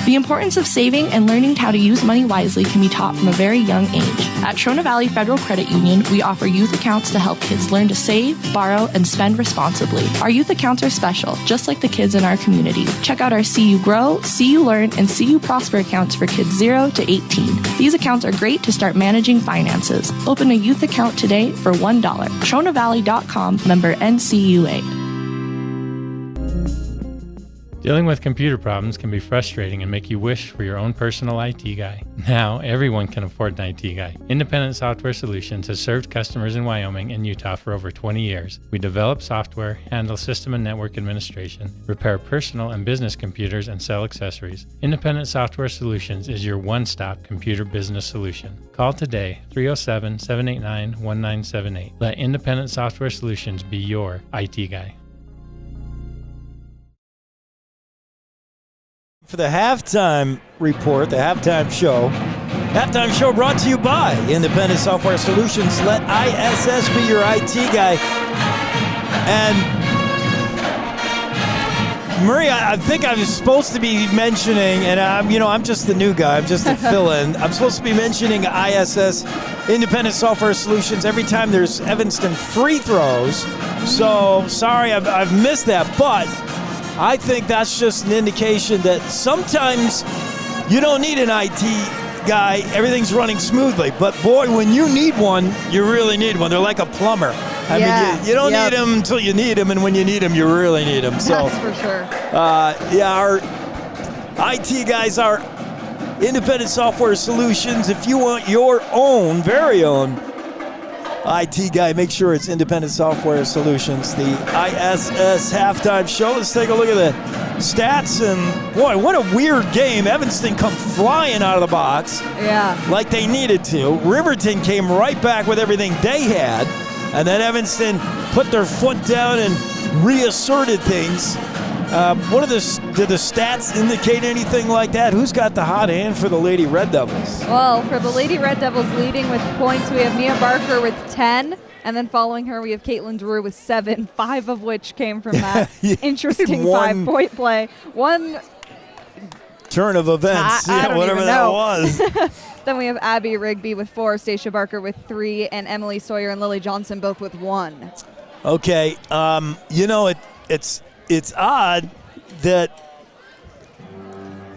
[SPEAKER 16] The importance of saving and learning how to use money wisely can be taught from a very young age. At Trona Valley Federal Credit Union, we offer youth accounts to help kids learn to save, borrow, and spend responsibly. Our youth accounts are special, just like the kids in our community. Check out our See You Grow, See You Learn, and See You Prosper accounts for kids 0 to 18. These accounts are great to start managing finances. Open a youth account today for $1. TronaValley.com, member NCUA.
[SPEAKER 17] Dealing with computer problems can be frustrating and make you wish for your own personal IT guy. Now, everyone can afford an IT guy. Independent Software Solutions has served customers in Wyoming and Utah for over 20 years. We develop software, handle system and network administration, repair personal and business computers, and sell accessories. Independent Software Solutions is your one-stop computer business solution. Call today, 307-789-1978. Let Independent Software Solutions be your IT guy.
[SPEAKER 5] For the halftime report, the halftime show. Halftime show brought to you by Independent Software Solutions. Let ISS be your IT guy. And Maria, I think I was supposed to be mentioning, and I'm just the new guy. I'm just a fill-in. I'm supposed to be mentioning ISS, Independent Software Solutions, every time there's Evanston free throws. So sorry, I've missed that, but I think that's just an indication that sometimes you don't need an IT guy. Everything's running smoothly. But, boy, when you need one, you really need one. They're like a plumber. I mean, you don't need them until you need them, and when you need them, you really need them. So,
[SPEAKER 10] that's for sure.
[SPEAKER 5] Our IT guys are Independent Software Solutions. If you want your own, very own IT guy, make sure it's Independent Software Solutions. The ISS halftime show. Let's take a look at the stats. And boy, what a weird game. Evanston come flying out of the box.
[SPEAKER 10] Yeah.
[SPEAKER 5] Like they needed to. Riverton came right back with everything they had. And then Evanston put their foot down and reasserted things. Did the stats indicate anything like that? Who's got the hot hand for the Lady Red Devils?
[SPEAKER 10] Well, for the Lady Red Devils leading with points, we have Mia Barker with 10. And then following her, we have Caitlin Drew with 7, 5 of which came from that interesting 5-point play. One
[SPEAKER 5] turn of events, whatever that was.
[SPEAKER 10] Then we have Abby Rigby with 4, Stacia Barker with 3, and Emily Sawyer and Lily Johnson both with 1.
[SPEAKER 5] Okay, it's odd that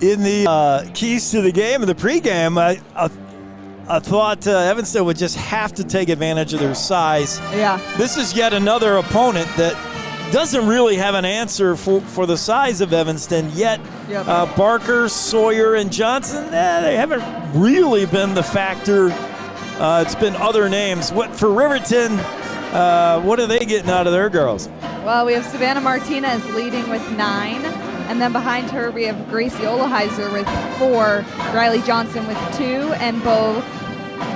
[SPEAKER 5] in the keys to the game of the pregame, I thought Evanston would just have to take advantage of their size.
[SPEAKER 10] Yeah.
[SPEAKER 5] This is yet another opponent that doesn't really have an answer for the size of Evanston yet.
[SPEAKER 10] Yep.
[SPEAKER 5] Barker, Sawyer, and Johnson, they haven't really been the factor. It's been other names. For Riverton, what are they getting out of their girls?
[SPEAKER 10] Well, we have Savannah Martinez leading with 9. And then behind her, we have Gracie Olaheiser with 4, Riley Johnson with 2, and both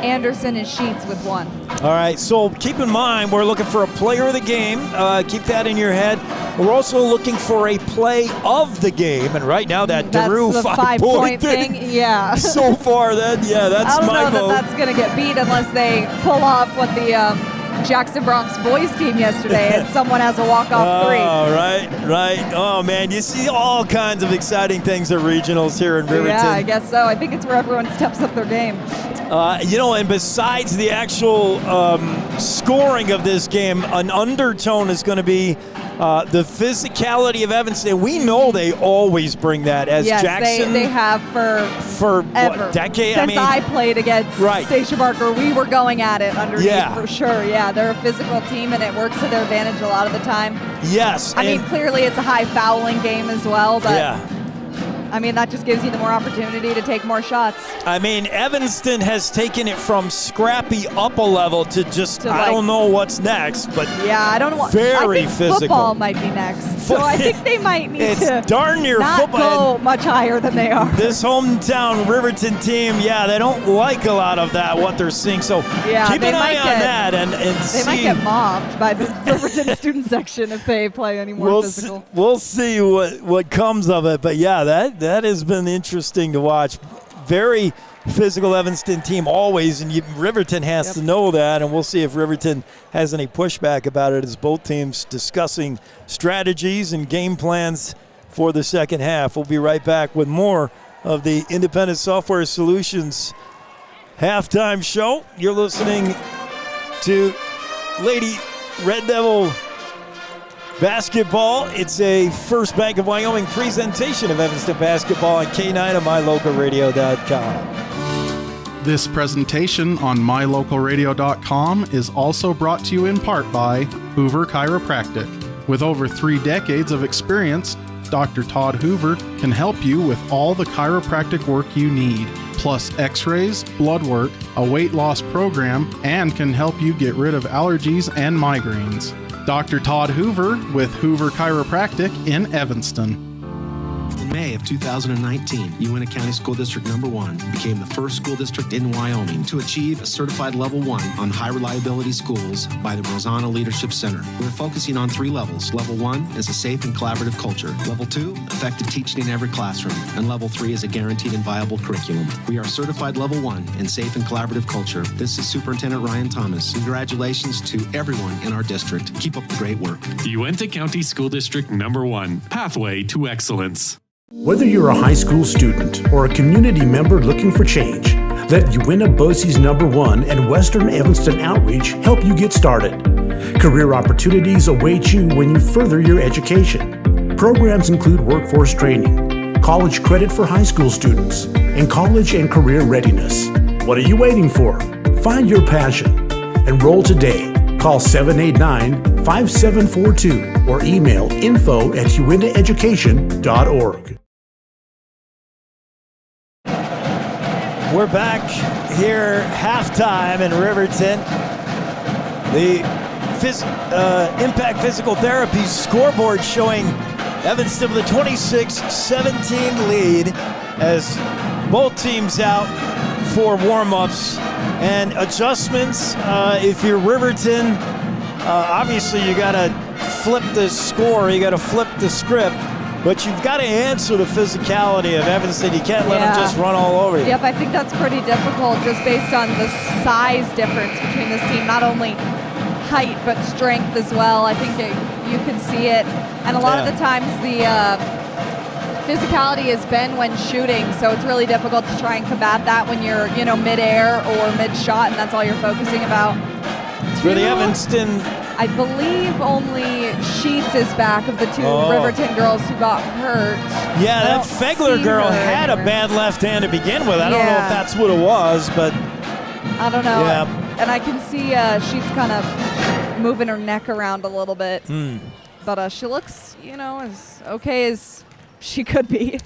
[SPEAKER 10] Anderson and Sheets with 1.
[SPEAKER 5] All right, so keep in mind, we're looking for a player of the game. Keep that in your head. We're also looking for a play of the game. And right now, that Daru 5-point
[SPEAKER 10] thing, yeah.
[SPEAKER 5] So far, that's my vote.
[SPEAKER 10] I don't know that that's going to get beat unless they pull off what the Jackson Bronx boys team yesterday and someone has a walk-off 3.
[SPEAKER 5] Oh, right. Oh, man, you see all kinds of exciting things at regionals here in Riverton.
[SPEAKER 10] Yeah, I guess so. I think it's where everyone steps up their game.
[SPEAKER 5] And besides the actual scoring of this game, an undertone is going to be the physicality of Evanston. We know they always bring that. As
[SPEAKER 10] yes,
[SPEAKER 5] Jackson,
[SPEAKER 10] they have for
[SPEAKER 5] what, decade?
[SPEAKER 10] Since I played against Stacia Barker, we were going at it underneath for sure. Yeah, they're a physical team, and it works to their advantage a lot of the time.
[SPEAKER 5] Yes.
[SPEAKER 10] I mean, clearly it's a high fouling game as well, but
[SPEAKER 5] yeah.
[SPEAKER 10] I mean, that just gives you the more opportunity to take more shots.
[SPEAKER 5] I mean, Evanston has taken it from scrappy up a level to just, I don't know what's next, but
[SPEAKER 10] yeah, I don't know.
[SPEAKER 5] Very
[SPEAKER 10] I think
[SPEAKER 5] physical.
[SPEAKER 10] Football might be next, so I think they might need to
[SPEAKER 5] darn near
[SPEAKER 10] not
[SPEAKER 5] football.
[SPEAKER 10] go much higher than they are.
[SPEAKER 5] This hometown Riverton team, they don't like a lot of that, what they're seeing, so keep an eye on that and
[SPEAKER 10] they might get mobbed by the Riverton student section if they play any more physical.
[SPEAKER 5] We'll see what comes of it, but yeah, that has been interesting to watch. Very physical Evanston team always, and Riverton has to know that, and we'll see if Riverton has any pushback about it as both teams discussing strategies and game plans for the second half. We'll be right back with more of the Independent Software Solutions halftime show. You're listening to Lady Red Devil basketball. It's a First Bank of Wyoming presentation of Evanston basketball on KNYN and MyLocalRadio.com.
[SPEAKER 6] This presentation on MyLocalRadio.com is also brought to you in part by Hoover Chiropractic. With over 3 decades of experience, Dr. Todd Hoover can help you with all the chiropractic work you need, plus x-rays, blood work, a weight loss program, and can help you get rid of allergies and migraines. Dr. Todd Hoover with Hoover Chiropractic in Evanston.
[SPEAKER 18] In May of 2019, Uintah County School District Number 1 became the first school district in Wyoming to achieve a certified Level 1 on high reliability schools by the Rosanna Leadership Center. We're focusing on 3 levels. Level 1 is a safe and collaborative culture. Level 2, effective teaching in every classroom. And Level 3 is a guaranteed and viable curriculum. We are certified Level 1 in safe and collaborative culture. This is Superintendent Ryan Thomas. Congratulations to everyone in our district. Keep up the great work.
[SPEAKER 19] Uintah County School District Number 1, Pathway to Excellence.
[SPEAKER 20] Whether you're a high school student or a community member looking for change, let Uintah BOCES Number 1 and Western Evanston Outreach help you get started. Career opportunities await you when you further your education. Programs include workforce training, college credit for high school students, and college and career readiness. What are you waiting for? Find your passion. Enroll today. Call 789-5742 or email info@uintaheducation.org.
[SPEAKER 5] We're back here halftime in Riverton. The Impact Physical Therapy scoreboard showing Evanston with a 26-17 lead as both teams out for warm-ups and adjustments. If you're Riverton, obviously you got to flip the score, you got to flip the script, but you've got to answer the physicality of Evanston. You can't let them just run all over you.
[SPEAKER 10] Yep, I think that's pretty difficult just based on the size difference between this team. Not only height, but strength as well. I think you can see it. And a lot of the times the physicality has been when shooting, so it's really difficult to try and combat that when you're, mid-air or mid-shot, and that's all you're focusing about.
[SPEAKER 5] For the Evanston,
[SPEAKER 10] I believe only Sheets is back of the two Riverton girls who got hurt.
[SPEAKER 5] Yeah, that Fegler girl had a bad left hand to begin with. I don't know if that's what it was, but
[SPEAKER 10] I don't know.
[SPEAKER 5] Yeah.
[SPEAKER 10] And I can see Sheets kind of moving her neck around a little bit. But she looks, as okay as she could be.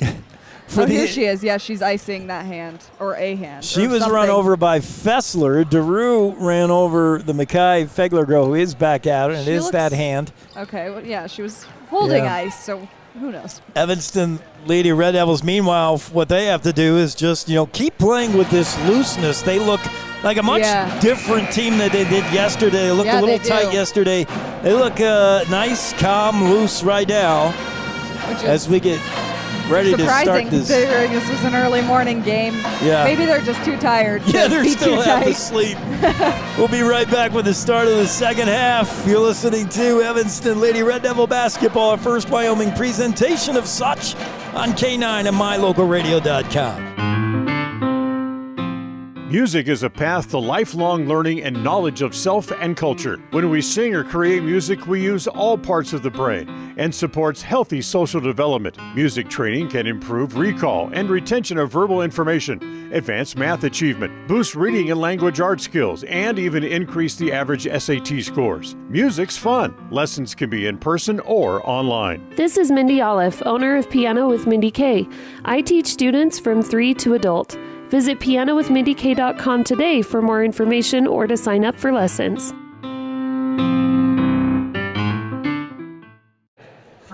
[SPEAKER 10] Here she is. Yeah, she's icing that hand, or a hand.
[SPEAKER 5] She was run over by Fessler. DeRue ran over the Mackay Fegler girl, who is back out, and it is that hand.
[SPEAKER 10] Okay, well, yeah, she was holding ice, so who knows?
[SPEAKER 5] Evanston Lady Red Devils, meanwhile, what they have to do is just, keep playing with this looseness. They look like a much different team than they did yesterday. They looked a little tight yesterday. They look nice, calm, loose right now as we get ready to start this.
[SPEAKER 10] Considering this was an early morning game.
[SPEAKER 5] Yeah.
[SPEAKER 10] Maybe they're just too tired.
[SPEAKER 5] Yeah, they're still half
[SPEAKER 10] tight.
[SPEAKER 5] asleep. We'll be right back with the start of the second half. You're listening to Evanston Lady Red Devil basketball, our first Wyoming presentation of such on KNYN and MyLocalRadio.com.
[SPEAKER 21] Music is a path to lifelong learning and knowledge of self and culture. When we sing or create music, we use all parts of the brain and supports healthy social development. Music training can improve recall and retention of verbal information, advance math achievement, boost reading and language art skills, and even increase the average SAT scores. Music's fun. Lessons can be in person or online.
[SPEAKER 22] This is Mindy Olive, owner of Piano with Mindy K. I teach students from 3 to adult. Visit pianowithmindyk.com today for more information or to sign up for lessons.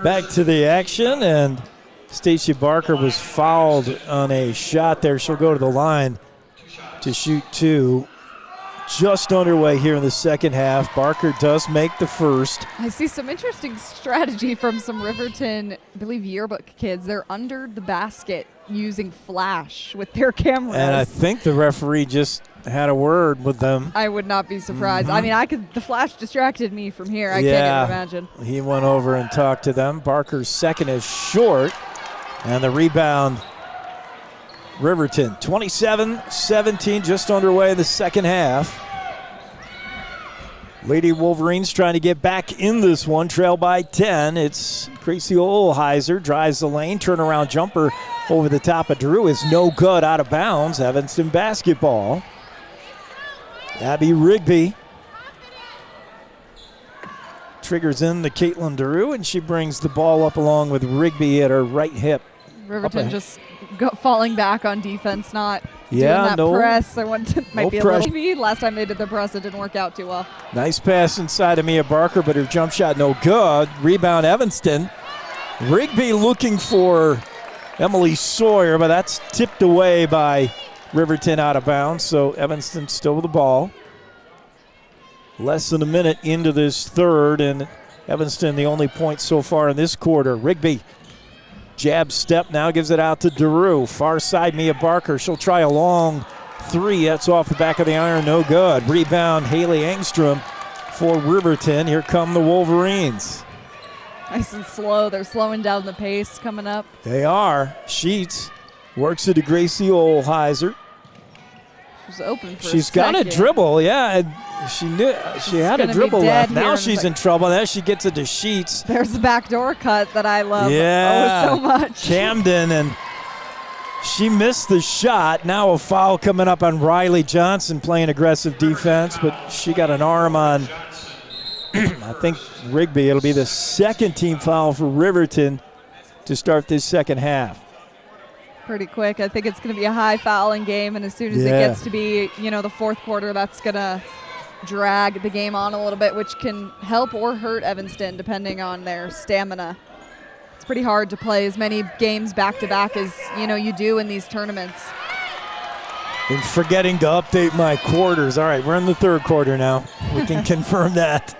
[SPEAKER 5] Back to the action, and Stacey Barker was fouled on a shot there. She'll go to the line to shoot two. Just underway here in the second half. Barker does make the first.
[SPEAKER 10] I see some interesting strategy from some Riverton, I believe, yearbook kids. They're under the basket using flash with their cameras.
[SPEAKER 5] And I think the referee just had a word with them.
[SPEAKER 10] I would not be surprised. I mean, the flash distracted me from here. I can't even imagine.
[SPEAKER 5] He went over and talked to them. Barker's second is short, and the rebound, Riverton. 27-17, just underway in the second half. Lady Wolverines trying to get back in this one, trail by 10. It's Gracie Olheiser, drives the lane, turnaround jumper over the top of Drew is no good, out of bounds. Evanston basketball. Abby Rigby triggers in to Caitlin Drew, and she brings the ball up along with Rigby at her right hip.
[SPEAKER 10] Riverton just falling back on defense, not doing that press. I want to might be a little maybe. Last time they did the press, it didn't work out too well.
[SPEAKER 5] Nice pass inside of Mia Barker, but her jump shot no good. Rebound Evanston. Rigby looking for Emily Sawyer, but that's tipped away by Riverton out of bounds, so Evanston still with the ball. Less than a minute into this third, and Evanston the only point so far in this quarter. Rigby, jab step now, gives it out to DeRue. Far side, Mia Barker. She'll try a long three. That's off the back of the iron, no good. Rebound, Haley Engstrom for Riverton. Here come the Wolverines.
[SPEAKER 10] Nice and slow. They're slowing down the pace coming up.
[SPEAKER 5] They are. Sheets works it to Gracie Olheiser.
[SPEAKER 10] She's open for
[SPEAKER 5] She's got a dribble, yeah. She knew she had a dribble left. Now she's in trouble. Now she gets it to Sheets.
[SPEAKER 10] There's the backdoor cut that I love so much.
[SPEAKER 5] Camden, and she missed the shot. Now a foul coming up on Riley Johnson playing aggressive defense, but she got an arm on, I think, Rigby. It'll be the second team foul for Riverton to start this second half.
[SPEAKER 10] Pretty quick. I think it's going to be a high fouling game, and as soon as it gets to be, the fourth quarter, that's going to drag the game on a little bit, which can help or hurt Evanston depending on their stamina. It's pretty hard to play as many games back-to-back as you do in these tournaments.
[SPEAKER 5] And forgetting to update my quarters. All right, we're in the third quarter now. We can confirm that.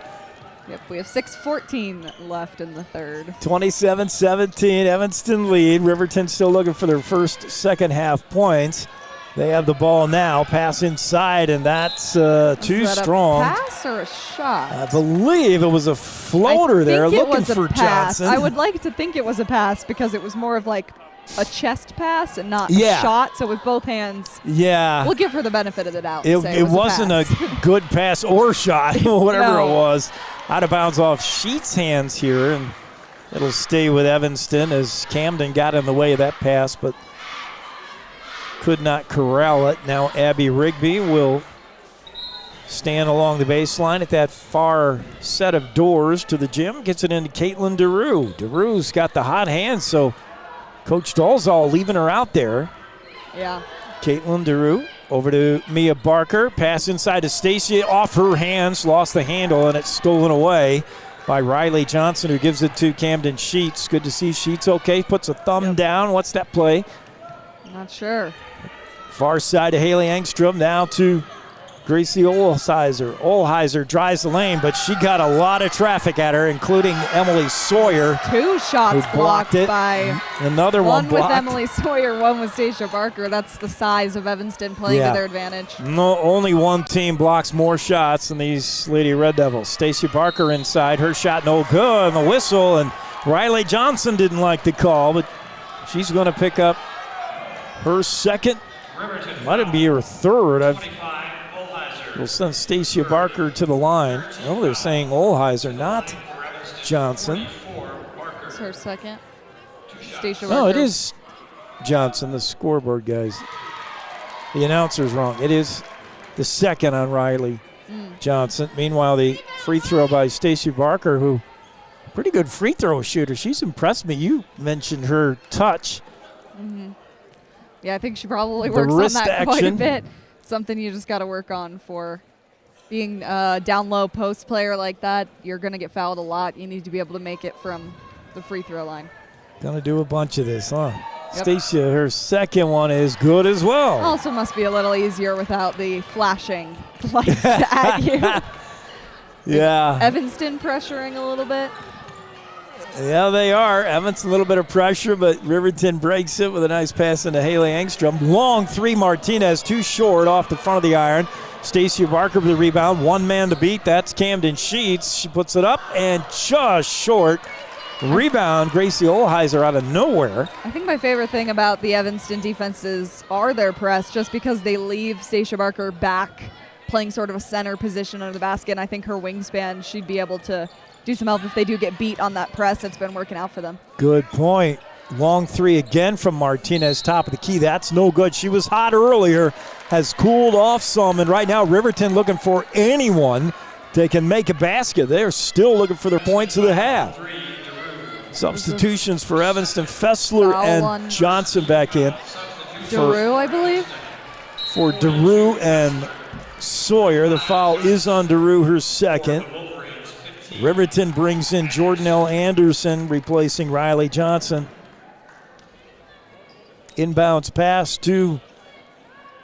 [SPEAKER 10] Yep, we have 6:14 left in the third.
[SPEAKER 5] 27-17, Evanston lead. Riverton still looking for their first second half points. They have the ball now, pass inside, and that's too strong.
[SPEAKER 10] A pass or a shot?
[SPEAKER 5] I believe it was a floater there looking for Johnson.
[SPEAKER 10] I would like to think it was a pass because it was more of like a chest pass and not a shot. So with both hands, we'll give her the benefit of the doubt.
[SPEAKER 5] It wasn't a good pass or shot, whatever it was. Out of bounds off Sheets' hands here, and it'll stay with Evanston as Camden got in the way of that pass, but could not corral it. Now Abby Rigby will stand along the baseline at that far set of doors to the gym. Gets it into Caitlin DeRue. DeRue's got the hot hand, so Coach Dolzall leaving her out there.
[SPEAKER 10] Yeah.
[SPEAKER 5] Caitlin DeRue over to Mia Barker. Pass inside to Stacia. Off her hands. Lost the handle, and it's stolen away by Riley Johnson, who gives it to Camden Sheets. Good to see Sheets okay. Puts a thumb down. What's that play?
[SPEAKER 10] Not sure.
[SPEAKER 5] Far side to Haley Engstrom. Now to Gracie Olheiser. Olheiser drives the lane, but she got a lot of traffic at her, including Emily Sawyer.
[SPEAKER 10] 2 shots blocked by
[SPEAKER 5] another one blocked.
[SPEAKER 10] One with Emily Sawyer, one with Stacia Barker. That's the size of Evanston playing to their advantage.
[SPEAKER 5] No, only one team blocks more shots than these Lady Red Devils. Stacia Barker inside. Her shot no good, and the whistle, and Riley Johnson didn't like the call, but she's going to pick up her second. Might it be her third. We'll send Stacia Barker to the line. Oh, they're saying Olheiser, not Johnson.
[SPEAKER 10] It's her second. Stacia Barker.
[SPEAKER 5] No, it is Johnson, the scoreboard guys. The announcer's wrong. It is the second on Riley Johnson. Meanwhile, the free throw by Stacia Barker, who pretty good free throw shooter. She's impressed me. You mentioned her touch.
[SPEAKER 10] Mm-hmm. Yeah, I think she probably works on that quite a bit. Something you just got to work on for being a down low post player like that. You're going to get fouled a lot. You need to be able to make it from the free throw line.
[SPEAKER 5] Gonna do a bunch of this, huh? Yep. Stacia, her second one is good as well.
[SPEAKER 10] Also must be a little easier without the flashing lights at you.
[SPEAKER 5] Yeah.
[SPEAKER 10] Evanston pressuring a little bit.
[SPEAKER 5] Yeah, they are. Evanston, a little bit of pressure, but Riverton breaks it with a nice pass into Haley Engstrom. Long three, Martinez, too short off the front of the iron. Stacia Barker with the rebound. One man to beat. That's Camden Sheets. She puts it up and just short. Rebound, Gracie Olheiser out of nowhere.
[SPEAKER 10] I think my favorite thing about the Evanston defenses are their press, just because they leave Stacia Barker back playing sort of a center position under the basket. And I think her wingspan, she'd be able to do some help if they do get beat on that press. It's been working out for them.
[SPEAKER 5] Good point. Long three again from Martinez, top of the key. That's no good. She was hot earlier, has cooled off some, and right now Riverton looking for anyone that can make a basket. They're still looking for their points of the half. Substitutions for Evanston. Fessler and Johnson back in.
[SPEAKER 10] DeRue, I believe.
[SPEAKER 5] For DeRue and Sawyer. The foul is on DeRue, her second. Riverton brings in Jordan L. Anderson, replacing Riley Johnson. Inbounds pass to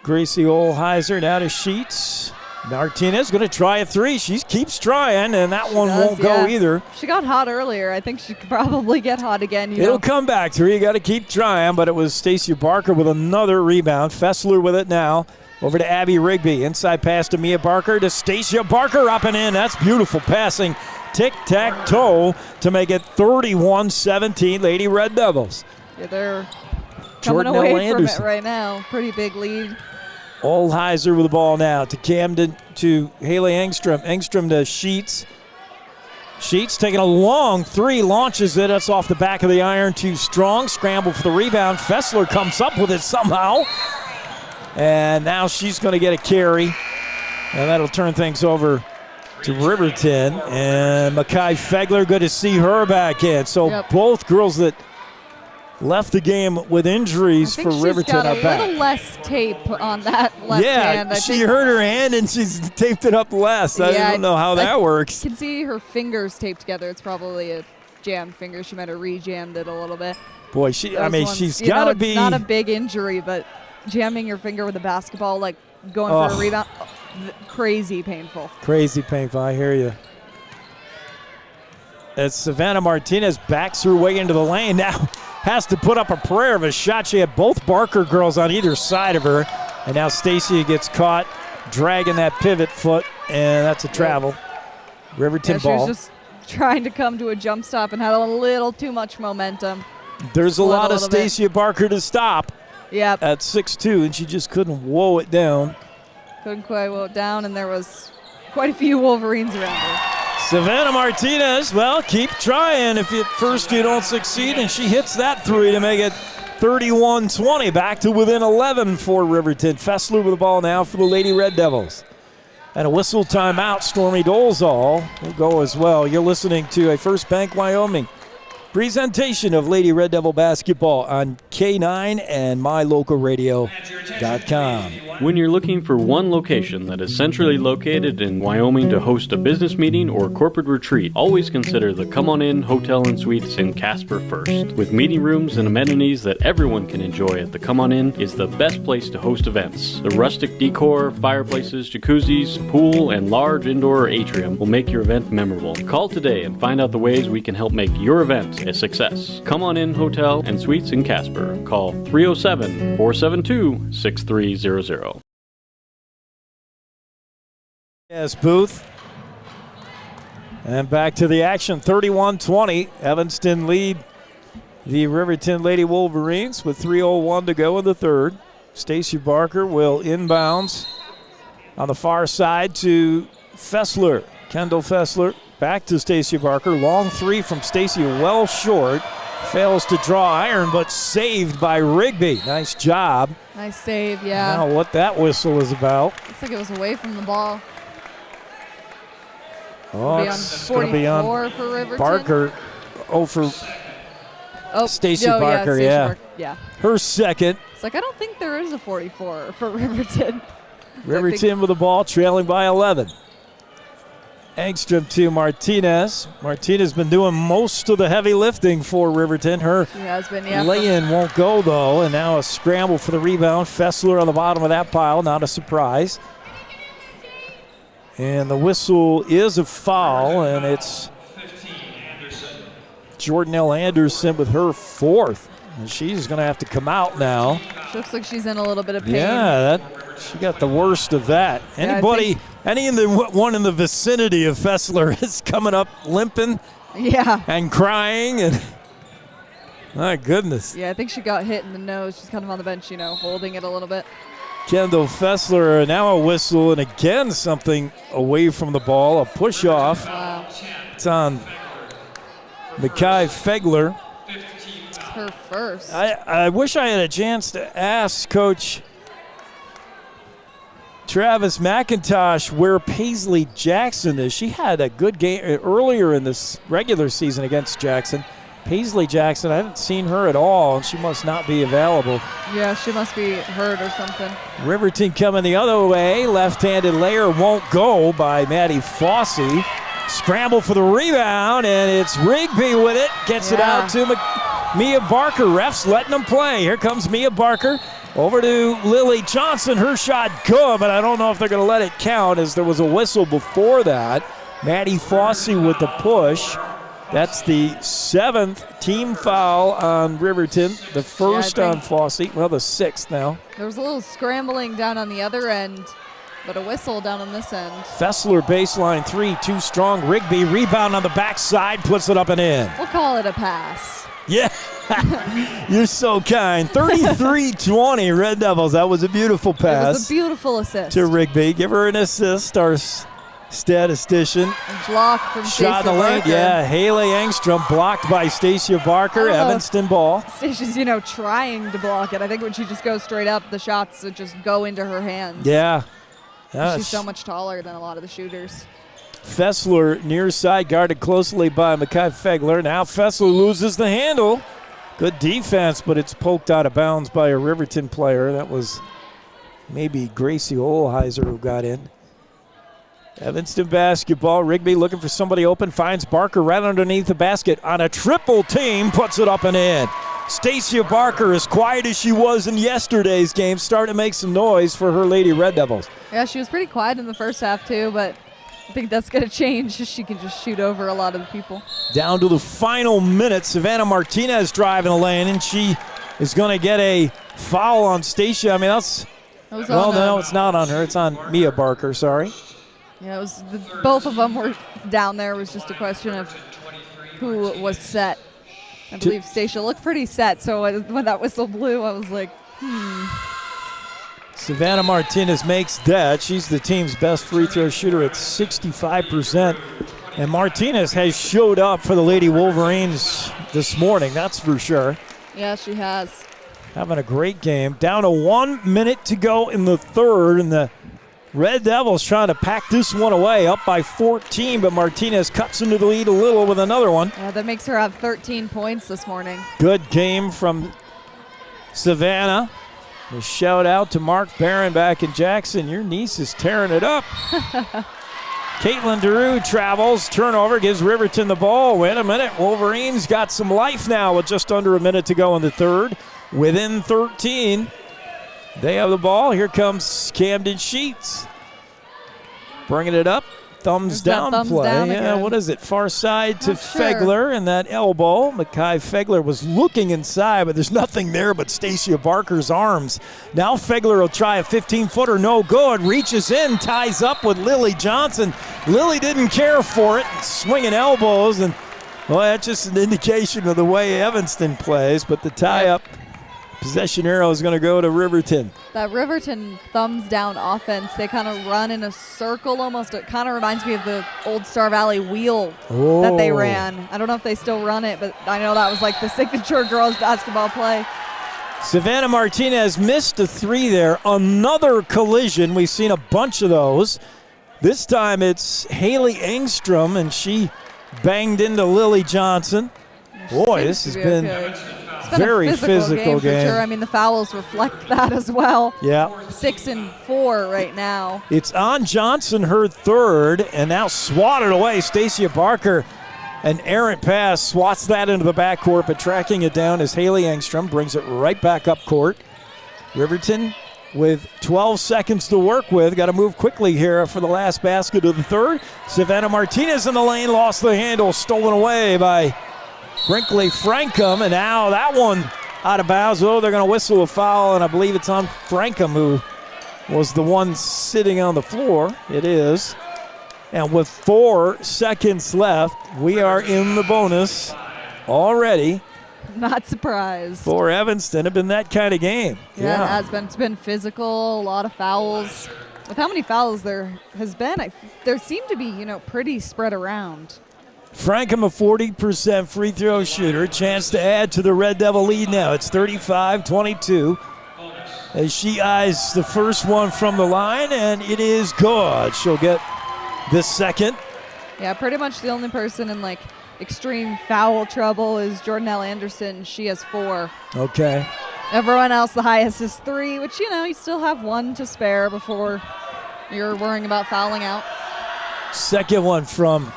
[SPEAKER 5] Gracie Olheiser. Now to Sheets. Martinez going to try a three. She keeps trying, and that one won't go either.
[SPEAKER 10] She got hot earlier. I think she could probably get hot again.
[SPEAKER 5] It'll come back to her. You got to keep trying, but it was Stacia Barker with another rebound. Fessler with it now. Over to Abby Rigby. Inside pass to Mia Barker to Stacia Barker up and in. That's beautiful passing. Tic-tac-toe to make it 31-17 Lady Red Devils.
[SPEAKER 10] Yeah, they're coming away from it right now. Pretty big lead.
[SPEAKER 5] Olheiser with the ball now to Camden, to Haley Engstrom. Engstrom to Sheets. Sheets taking a long three, launches it. That's off the back of the iron. Too strong. Scramble for the rebound. Fessler comes up with it somehow. And now she's going to get a carry. And that'll turn things over to Riverton. And Makai Fegler, good to see her back in. So both girls that left the game with injuries for Riverton.
[SPEAKER 10] She's got a little less tape on that left hand.
[SPEAKER 5] Yeah, she hurt her hand and she's taped it up less. I don't know how that works.
[SPEAKER 10] You can see her fingers taped together. It's probably a jammed finger. She might have re-jammed it a little bit.
[SPEAKER 5] Boy, she's got to be.
[SPEAKER 10] It's not a big injury, but jamming your finger with a basketball, like going for a rebound, crazy painful.
[SPEAKER 5] Crazy painful. I hear you. As Savannah Martinez backs her way into the lane, now has to put up a prayer of a shot. She had both Barker girls on either side of her, and now Stacia gets caught dragging that pivot foot, and that's a travel. Riverton ball.
[SPEAKER 10] She was just trying to come to a jump stop and had a little too much momentum.
[SPEAKER 5] There's a lot of Stacia Barker to stop.
[SPEAKER 10] Yep.
[SPEAKER 5] At 6'2", and she just couldn't woe it down.
[SPEAKER 10] Couldn't quite woe it down, and there was quite a few Wolverines around her.
[SPEAKER 5] Savannah Martinez, well, keep trying. If at first you don't succeed, and she hits that three to make it 31-20. Back to within 11 for Riverton. Fessler with the ball now for the Lady Red Devils. And a whistle timeout. Stormy Dolezal will go as well. You're listening to a First Bank Wyoming presentation of Lady Red Devil basketball on KNYN and MyLocalRadio.com.
[SPEAKER 3] When you're looking for one location that is centrally located in Wyoming to host a business meeting or corporate retreat, always consider the Come On In Hotel and Suites in Casper first. With meeting rooms and amenities that everyone can enjoy at the Come On In is the best place to host events. The rustic decor, fireplaces, jacuzzis, pool, and large indoor atrium will make your event memorable. Call today and find out the ways we can help make your event a success. Come On In Hotel and Suites in Casper. Call 307-472-6300.
[SPEAKER 5] Yes, Booth. And back to the action, 31-20. Evanston lead the Riverton Lady Wolverines with 3:01 to go in the third. Stacia Barker will inbounds on the far side to Fessler. Kendall Fessler back to Stacia Barker. Long three from Stacia, well short. Fails to draw iron, but saved by Rigby. Nice job.
[SPEAKER 10] Nice save, yeah.
[SPEAKER 5] Now what that whistle is about.
[SPEAKER 10] Looks like it was away from the ball.
[SPEAKER 5] Oh, it's going to be on
[SPEAKER 10] for Riverton.
[SPEAKER 5] Barker. For Stacia Barker,
[SPEAKER 10] Barker,
[SPEAKER 5] her second.
[SPEAKER 10] It's like, I don't think there is a 44 for Riverton.
[SPEAKER 5] Riverton with the ball, trailing by 11. Engstrom to Martinez. Martinez been doing most of the heavy lifting for Riverton. Her lay-in won't go, though, and now a scramble for the rebound. Fessler on the bottom of that pile, not a surprise. And the whistle is a foul, and it's Jordanelle Anderson with her fourth. And she's going to have to come out now.
[SPEAKER 10] Looks like she's in a little bit of pain.
[SPEAKER 5] Yeah, she got the worst of that. Anyone in the vicinity of Fessler is coming up limping and crying. And my goodness.
[SPEAKER 10] Yeah, I think she got hit in the nose. She's kind of on the bench, holding it a little bit.
[SPEAKER 5] Kendall Fessler, now a whistle, and again something away from the ball, a push off.
[SPEAKER 10] Wow.
[SPEAKER 5] It's on Mekhi Fegler.
[SPEAKER 10] It's her first.
[SPEAKER 5] I wish I had a chance to ask Coach Travis McIntosh where Paisley Jackson is. She had a good game earlier in this regular season against Jackson. Paisley Jackson, I haven't seen her at all, and she must not be available.
[SPEAKER 10] Yeah, she must be hurt or something.
[SPEAKER 5] Riverton coming the other way. Left-handed layer won't go by Maddie Fossey. Scramble for the rebound, and it's Rigby with it. Gets it out to Mia Barker. Refs letting them play. Here comes Mia Barker. Over to Lily Johnson. Her shot good, but I don't know if they're going to let it count as there was a whistle before that. Maddie Fossey with the push. That's the 7th team foul on Riverton. The first on Fossey. Well, the 6th now.
[SPEAKER 10] There was a little scrambling down on the other end, but a whistle down on this end.
[SPEAKER 5] Fessler baseline three, too strong. Rigby rebound on the backside, puts it up and in.
[SPEAKER 10] We'll call it a pass.
[SPEAKER 5] Yeah, you're so kind. 33-20 Red Devils. That was a beautiful pass.
[SPEAKER 10] It was a beautiful assist.
[SPEAKER 5] To Rigby. Give her an assist, our statistician.
[SPEAKER 10] A block from Stacia
[SPEAKER 5] Shot in the lane.
[SPEAKER 10] Barker.
[SPEAKER 5] Yeah, Haley Engstrom blocked by Stacia Barker. Evanston ball.
[SPEAKER 10] Stacia's, trying to block it. I think when she just goes straight up, the shots would just go into her hands.
[SPEAKER 5] Yeah.
[SPEAKER 10] She's so much taller than a lot of the shooters.
[SPEAKER 5] Fessler near side, guarded closely by Mekhi Fegler. Now Fessler loses the handle. Good defense, but it's poked out of bounds by a Riverton player. That was maybe Gracie Olheiser who got in. Evanston basketball. Rigby looking for somebody open. Finds Barker right underneath the basket on a triple team. Puts it up and in. Stacia Barker, as quiet as she was in yesterday's game, starting to make some noise for her Lady Red Devils.
[SPEAKER 10] Yeah, she was pretty quiet in the first half too, but I think that's going to change. She can just shoot over a lot of the people.
[SPEAKER 5] Down to the final minute. Savannah Martinez driving the lane, and she is going to get a foul on Stacia. I mean, that's... Well, no, it's not on her. It's on Mia Barker, sorry.
[SPEAKER 10] Yeah, it was both of them were down there. It was just a question of who was set. I believe Stacia looked pretty set, so when that whistle blew, I was like,
[SPEAKER 5] Savannah Martinez makes that. She's the team's best free throw shooter at 65%. And Martinez has showed up for the Lady Wolverines this morning, that's for sure.
[SPEAKER 10] Yeah, she has.
[SPEAKER 5] Having a great game. Down to 1 minute to go in the third, and the Red Devils trying to pack this one away, up by 14, but Martinez cuts into the lead a little with another one.
[SPEAKER 10] Yeah, that makes her have 13 points this morning.
[SPEAKER 5] Good game from Savannah. A shout out to Mark Barron back in Jackson. Your niece is tearing it up. Caitlin DeRue travels, turnover, gives Riverton the ball. Wait a minute, Wolverines got some life now with just under a minute to go in the third. Within 13. They have the ball. Here comes Camden Sheets. Bringing it up. Thumbs down play. Yeah, what is it? Far side to Fegler and that elbow. Mackay Fegler was looking inside, but there's nothing there but Stacia Barker's arms. Now Fegler will try a 15-footer. No good. Reaches in, ties up with Lily Johnson. Lily didn't care for it. Swinging elbows. And, well, that's just an indication of the way Evanston plays, but the tie-up. Possession arrow is going to go to Riverton.
[SPEAKER 10] That Riverton thumbs down offense, they kind of run in a circle almost. It kind of reminds me of the old Star Valley wheel that they ran. I don't know if they still run it, but I know that was like the signature girls basketball play.
[SPEAKER 5] Savannah Martinez missed a three there. Another collision. We've seen a bunch of those. This time it's Haley Engstrom, and she banged into Lily Johnson. Boy, this has been...
[SPEAKER 10] It's been
[SPEAKER 5] very
[SPEAKER 10] a physical
[SPEAKER 5] game.
[SPEAKER 10] For sure. I mean, the fouls reflect that as well.
[SPEAKER 5] Yeah.
[SPEAKER 10] 6 and 4 right now.
[SPEAKER 5] It's on Johnson, her third, and now swatted away. Stacia Barker, an errant pass, swats that into the backcourt, but tracking it down is Haley Engstrom, brings it right back up court. Riverton with 12 seconds to work with. Got to move quickly here for the last basket of the third. Savannah Martinez in the lane, lost the handle, stolen away by Brinkley Frankham, and now that one out of bounds. Oh, they're going to whistle a foul, and I believe it's on Frankham, who was the one sitting on the floor. It is. And with 4 seconds left, we are in the bonus already.
[SPEAKER 10] Not surprised.
[SPEAKER 5] For Evanston, it's been that kind of game.
[SPEAKER 10] Yeah, it has been. It's been physical, a lot of fouls. With how many fouls there has been, there seem to be, pretty spread around.
[SPEAKER 5] Frankham, a 40% free throw shooter. Chance to add to the Red Devil lead now. It's 35-22 as she eyes the first one from the line, and it is good. She'll get the second.
[SPEAKER 10] Yeah, pretty much the only person in, extreme foul trouble is Jordanelle Anderson. She has 4.
[SPEAKER 5] Okay.
[SPEAKER 10] Everyone else, the highest is 3, which, you still have 1 to spare before you're worrying about fouling out.
[SPEAKER 5] Second one from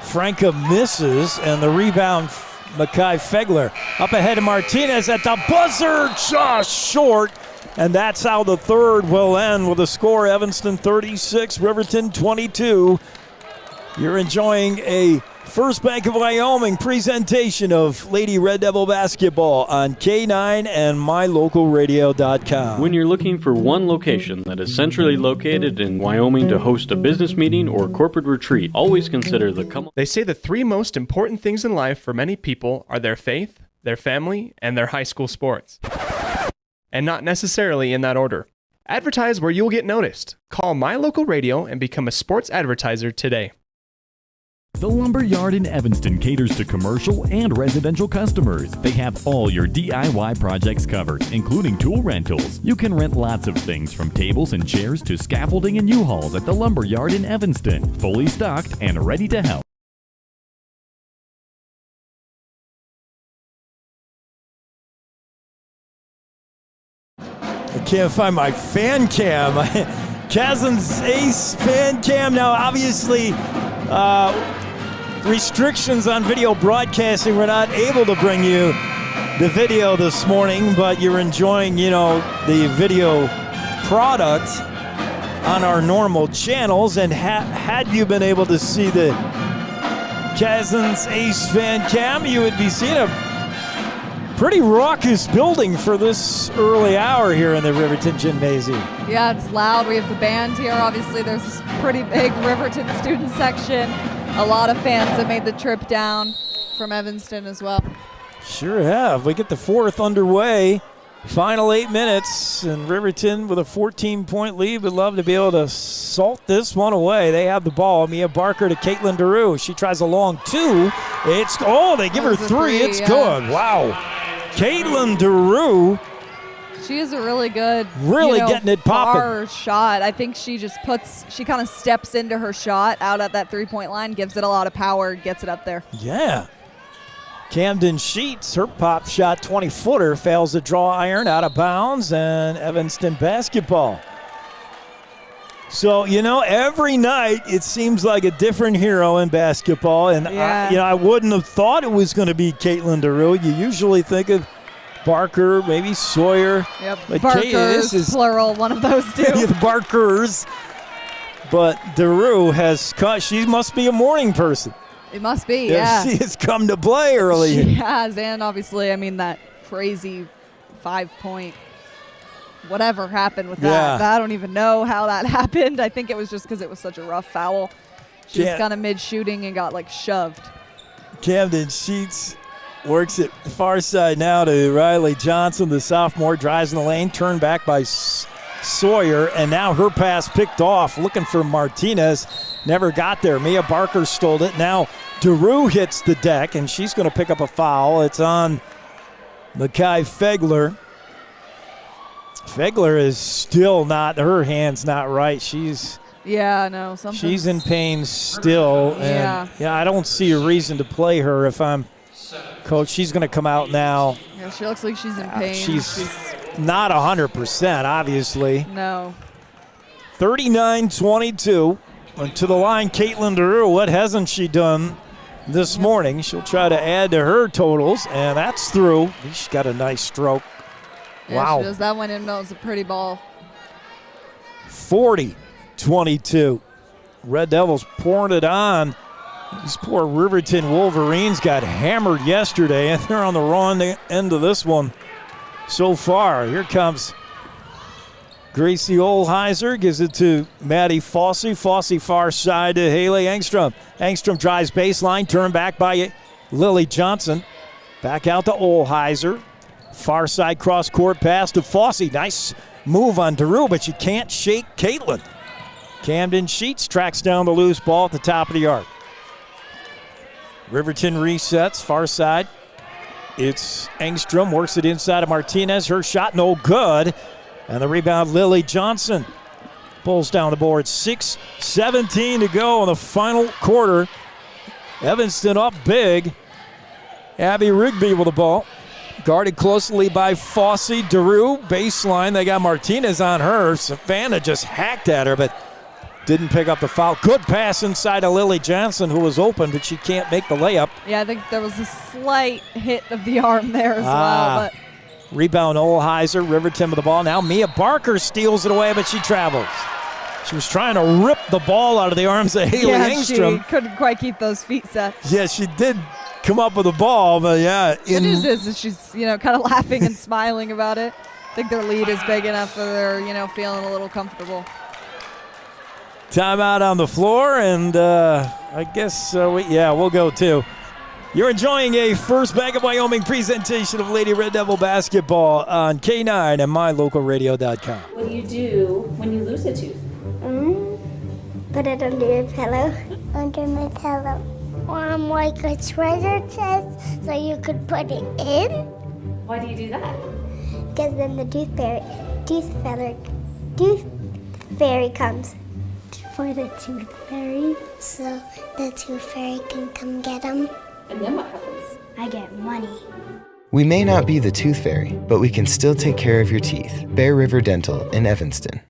[SPEAKER 5] Frankham misses, and the rebound, Mackay Fegler. Up ahead of Martinez at the buzzer, just short. And that's how the third will end with a score, Evanston 36, Riverton 22. You're enjoying a First Bank of Wyoming presentation of Lady Red Devil basketball on KNYN and MyLocalRadio.com.
[SPEAKER 3] When you're looking for one location that is centrally located in Wyoming to host a business meeting or corporate retreat, always consider the
[SPEAKER 7] They say the 3 most important things in life for many people are their faith, their family, and their high school sports. And not necessarily in that order. Advertise where you'll get noticed. Call My Local Radio and become a sports advertiser today.
[SPEAKER 4] The Lumber Yard in Evanston caters to commercial and residential customers. They have all your DIY projects covered, including tool rentals. You can rent lots of things from tables and chairs to scaffolding and U-Hauls at the Lumber Yard in Evanston. Fully stocked and ready to help.
[SPEAKER 5] can't find my fan cam. Kazin's Ace fan cam. Now, obviously, restrictions on video broadcasting. We're not able to bring you the video this morning, but you're enjoying, the video product on our normal channels. And had you been able to see the Kazin's Ace fan cam, you would be seeing a pretty raucous building for this early hour here in the Riverton Gymnasium.
[SPEAKER 10] Yeah, it's loud. We have the band here. Obviously, there's this pretty big Riverton student section. A lot of fans have made the trip down from Evanston as well.
[SPEAKER 5] Sure have. We get the fourth underway. Final 8 minutes, and Riverton with a 14-point lead would love to be able to salt this one away. They have the ball. Mia Barker to Caitlin DeRue. She tries a long two. They give her three. It's good. Wow. Caitlin DeRue.
[SPEAKER 10] She is a really good,
[SPEAKER 5] getting it popping.
[SPEAKER 10] Far shot. I think she kind of steps into her shot out at that three-point line, gives it a lot of power, gets it up there.
[SPEAKER 5] Yeah. Camden Sheets, her pop shot 20-footer, fails to draw iron out of bounds, and Evanston basketball. So, every night it seems like a different hero in basketball, and I wouldn't have thought it was going to be Caitlin DeRue. You usually think of Barker, maybe Sawyer.
[SPEAKER 10] Yep,
[SPEAKER 5] but
[SPEAKER 10] Barkers, plural, one of those two.
[SPEAKER 5] The Barkers. But DeRue she must be a morning person.
[SPEAKER 10] It must be, yeah.
[SPEAKER 5] She has come to play early.
[SPEAKER 10] She has, and obviously, that crazy 5-point whatever happened with that. I don't even know how that happened. I think it was just because it was such a rough foul. She was kind of mid-shooting and got, shoved.
[SPEAKER 5] Camden Sheets works it far side now to Riley Johnson, the sophomore, drives in the lane, turned back by Sawyer, and now her pass picked off, looking for Martinez. Never got there. Mia Barker stole it. Now DeRue hits the deck, and she's going to pick up a foul. It's on Makai Fegler. Fegler is still not, her hand's not right. She's in pain still. And I don't see a reason to play her if I'm coach. She's going to come out now.
[SPEAKER 10] Yeah, she looks like she's in pain.
[SPEAKER 5] She's not 100%, obviously.
[SPEAKER 10] No.
[SPEAKER 5] 39-22. And to the line, Caitlin DeRue. What hasn't she done this morning? She'll try to add to her totals, and that's through. She's got a nice stroke.
[SPEAKER 10] Yeah,
[SPEAKER 5] wow.
[SPEAKER 10] She does. That one in. That was a pretty ball.
[SPEAKER 5] 40-22. Red Devils pouring it on. These poor Riverton Wolverines got hammered yesterday, and they're on the wrong end of this one so far. Here comes Gracie Olheiser, gives it to Maddie Fossey. Fossey far side to Haley Engstrom. Engstrom drives baseline, turned back by Lily Johnson. Back out to Olheiser. Far side cross court pass to Fossey. Nice move on DeRue, but you can't shake Caitlin. Camden Sheets tracks down the loose ball at the top of the arc. Riverton resets, far side. It's Engstrom, works it inside of Martinez. Her shot no good. And the rebound, Lily Johnson pulls down the board. 6:17 to go in the final quarter. Evanston up big. Abby Rigby with the ball. Guarded closely by Fossey. DeRue, baseline. They got Martinez on her. Savannah just hacked at her, but didn't pick up the foul. Good pass inside of Lily Johnson, who was open, but she can't make the layup.
[SPEAKER 10] Yeah, I think there was a slight hit of the arm there as well. But
[SPEAKER 5] rebound, Olheiser. Riverton with the ball. Now Mia Barker steals it away, but she travels. She was trying to rip the ball out of the arms of Haley Engstrom.
[SPEAKER 10] She couldn't quite keep those feet set.
[SPEAKER 5] Yeah, she did come up with the ball, but
[SPEAKER 10] The news is she's, kind of laughing and smiling about it. I think their lead is big enough that they're, feeling a little comfortable.
[SPEAKER 5] Timeout on the floor, and I guess, we'll go too. You're enjoying a First Bank of Wyoming presentation of Lady Red Devil basketball on KNYN and MyLocalRadio.com.
[SPEAKER 2] What do you do when you lose a tooth?
[SPEAKER 8] Put it under your pillow. Under my pillow. Like a treasure chest so you could put it in.
[SPEAKER 2] Why do you do that?
[SPEAKER 8] Because then the tooth fairy comes for the tooth fairy, so the tooth fairy can come get them.
[SPEAKER 2] And then what happens?
[SPEAKER 8] I get money.
[SPEAKER 11] We may not be the tooth fairy, but we can still take care of your teeth. Bear River Dental in Evanston.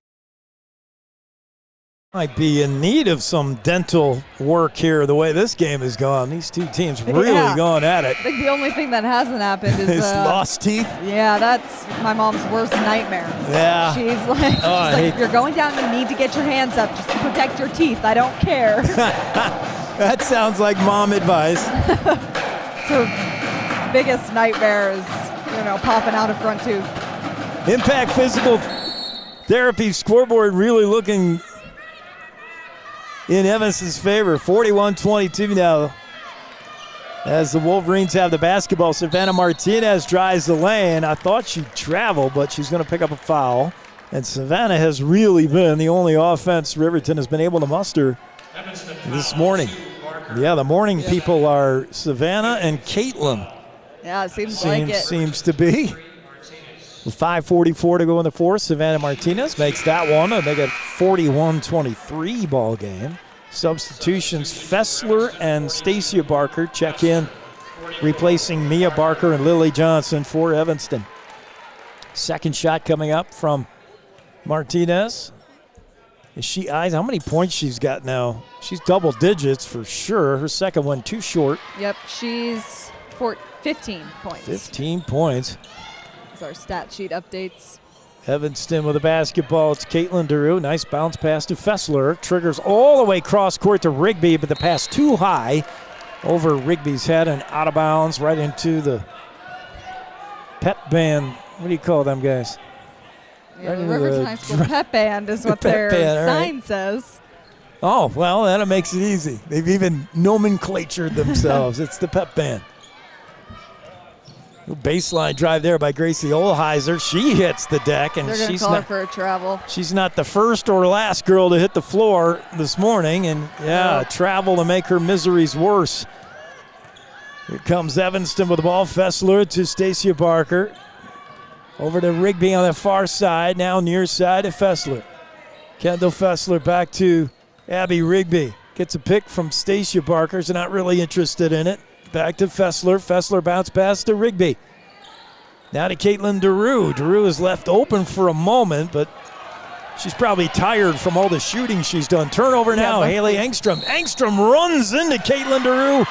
[SPEAKER 5] Might be in need of some dental work here the way this game has gone. These two teams really going at it.
[SPEAKER 10] I think the only thing that hasn't happened is
[SPEAKER 5] lost teeth.
[SPEAKER 10] Yeah, that's my mom's worst nightmare.
[SPEAKER 5] Yeah.
[SPEAKER 10] She's like, if you're going down, you need to get your hands up. Just protect your teeth. I don't care.
[SPEAKER 5] That sounds like mom advice.
[SPEAKER 10] It's her biggest nightmare is, popping out a front tooth.
[SPEAKER 5] Impact Physical Therapy scoreboard really looking in Evanston's favor. 41-22 now as the Wolverines have the basketball. Savannah Martinez drives the lane. I thought she'd travel, but she's going to pick up a foul. And Savannah has really been the only offense Riverton has been able to muster this morning. Yeah, the morning people are Savannah and Caitlin.
[SPEAKER 10] Yeah, it seems like it.
[SPEAKER 5] Seems to be. With 5:44 to go in the fourth, Savannah Martinez makes that one. And they got 41-23 ball game. Substitutions, Fessler and Stacia Barker check in, replacing Mia Barker and Lily Johnson for Evanston. Second shot coming up from Martinez. Is she eyes? How many points she's got now? She's double digits for sure. Her second one too short.
[SPEAKER 10] Yep, she's 15 points.
[SPEAKER 5] 15 points.
[SPEAKER 10] As our stat sheet updates.
[SPEAKER 5] Evanston with the basketball. It's Caitlin DeRue. Nice bounce pass to Fessler. Triggers all the way cross court to Rigby, but the pass too high over Rigby's head and out of bounds right into the pep band. What do you call them guys?
[SPEAKER 10] Yeah, right the Riverton High School pep band is what their sign says.
[SPEAKER 5] Oh, well, that makes it easy. They've even nomenclatured themselves. It's the pep band. Baseline drive there by Gracie Olheiser. She hits the deck, and
[SPEAKER 10] they're going to call her for a travel.
[SPEAKER 5] She's not the first or last girl to hit the floor this morning, and travel to make her miseries worse. Here comes Evanston with the ball. Fessler to Stacia Barker. Over to Rigby on the far side. Now near side to Fessler. Kendall Fessler back to Abby Rigby. Gets a pick from Stacia Barker. She's not really interested in it. Back to Fessler. Fessler bounce pass to Rigby. Now to Caitlin DeRue. DeRue is left open for a moment, but she's probably tired from all the shooting she's done. Turnover now, Haley Engstrom. Engstrom runs into Caitlin DeRue,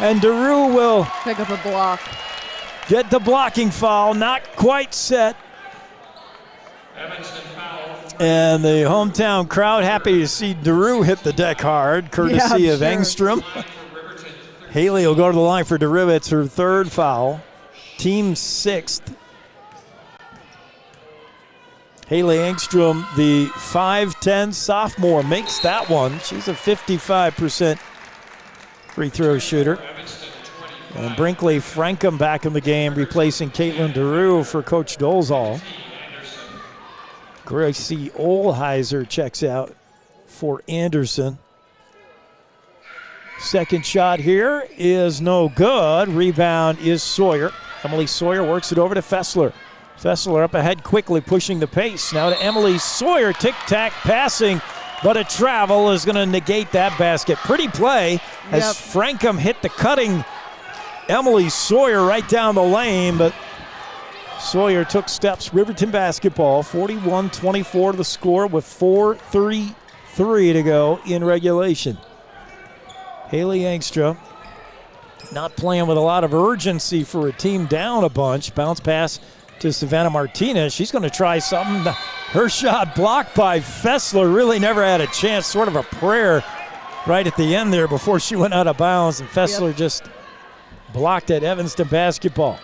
[SPEAKER 5] and DeRue will
[SPEAKER 10] pick up a block.
[SPEAKER 5] Get the blocking foul. Not quite set. And the hometown crowd happy to see DeRue hit the deck hard, courtesy of Engstrom. Haley will go to the line for DeRue. It's her third foul. Team sixth. Haley Engstrom, the 5'10 sophomore, makes that one. She's a 55% free throw shooter. And Brinkley Frankham back in the game, replacing Caitlin DeRue for Coach Dolezal. Gracie Olheiser checks out for Anderson. Second shot here is no good. Rebound is Sawyer. Emily Sawyer works it over to Fessler. Fessler up ahead quickly, pushing the pace. Now to Emily Sawyer, tic-tac passing, but a travel is going to negate that basket. Pretty play as Frankham hit the cutting Emily Sawyer right down the lane, but Sawyer took steps. Riverton basketball, 41-24 the score with 4:33 to go in regulation. Haley Engstrom not playing with a lot of urgency for a team down a bunch. Bounce pass to Savannah Martinez. She's going to try something. Her shot blocked by Fessler. Really never had a chance. Sort of a prayer right at the end there before she went out of bounds. And Fessler just blocked at Evanston basketball.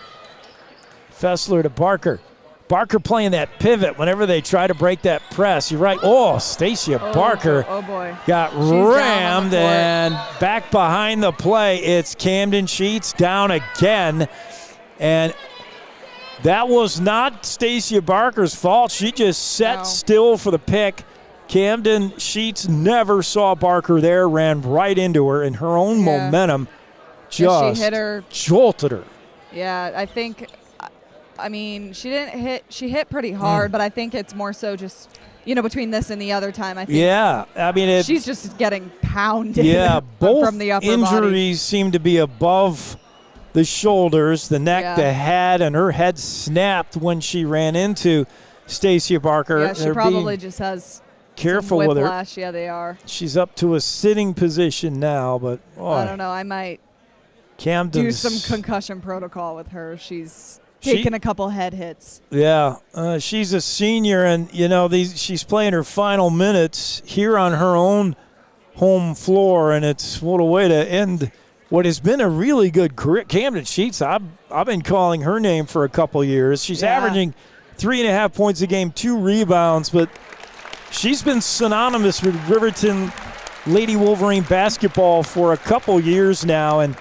[SPEAKER 5] Fessler to Barker. Barker playing that pivot whenever they try to break that press. You're right. Oh, Stacia Barker got rammed, and back behind the play, it's Camden Sheets down again. And that was not Stacia Barker's fault. She just sat still for the pick. Camden Sheets never saw Barker there, ran right into her, and her own momentum just
[SPEAKER 10] she hit her.
[SPEAKER 5] Jolted her.
[SPEAKER 10] Yeah, I think... I mean, she didn't hit. She hit pretty hard, but I think it's more so just, between this and the other time. I think.
[SPEAKER 5] Yeah, I mean,
[SPEAKER 10] she's just getting pounded.
[SPEAKER 5] Yeah, both
[SPEAKER 10] from the upper
[SPEAKER 5] injuries seem to be above the shoulders, the neck, the head, and her head snapped when she ran into Stacia Barker.
[SPEAKER 10] Yeah, she probably just has
[SPEAKER 5] careful
[SPEAKER 10] some
[SPEAKER 5] with her.
[SPEAKER 10] whiplash. Yeah, they are.
[SPEAKER 5] She's up to a sitting position now, but
[SPEAKER 10] I don't know. I might
[SPEAKER 5] Camden's
[SPEAKER 10] do some concussion protocol with her. She's taken a couple head hits.
[SPEAKER 5] Yeah, she's a senior, and she's playing her final minutes here on her own home floor, and it's what a way to end what has been a really good career. Camden Sheets, I've been calling her name for a couple years. She's averaging 3.5 points a game, 2 rebounds, but she's been synonymous with Riverton Lady Wolverine basketball for a couple years now, and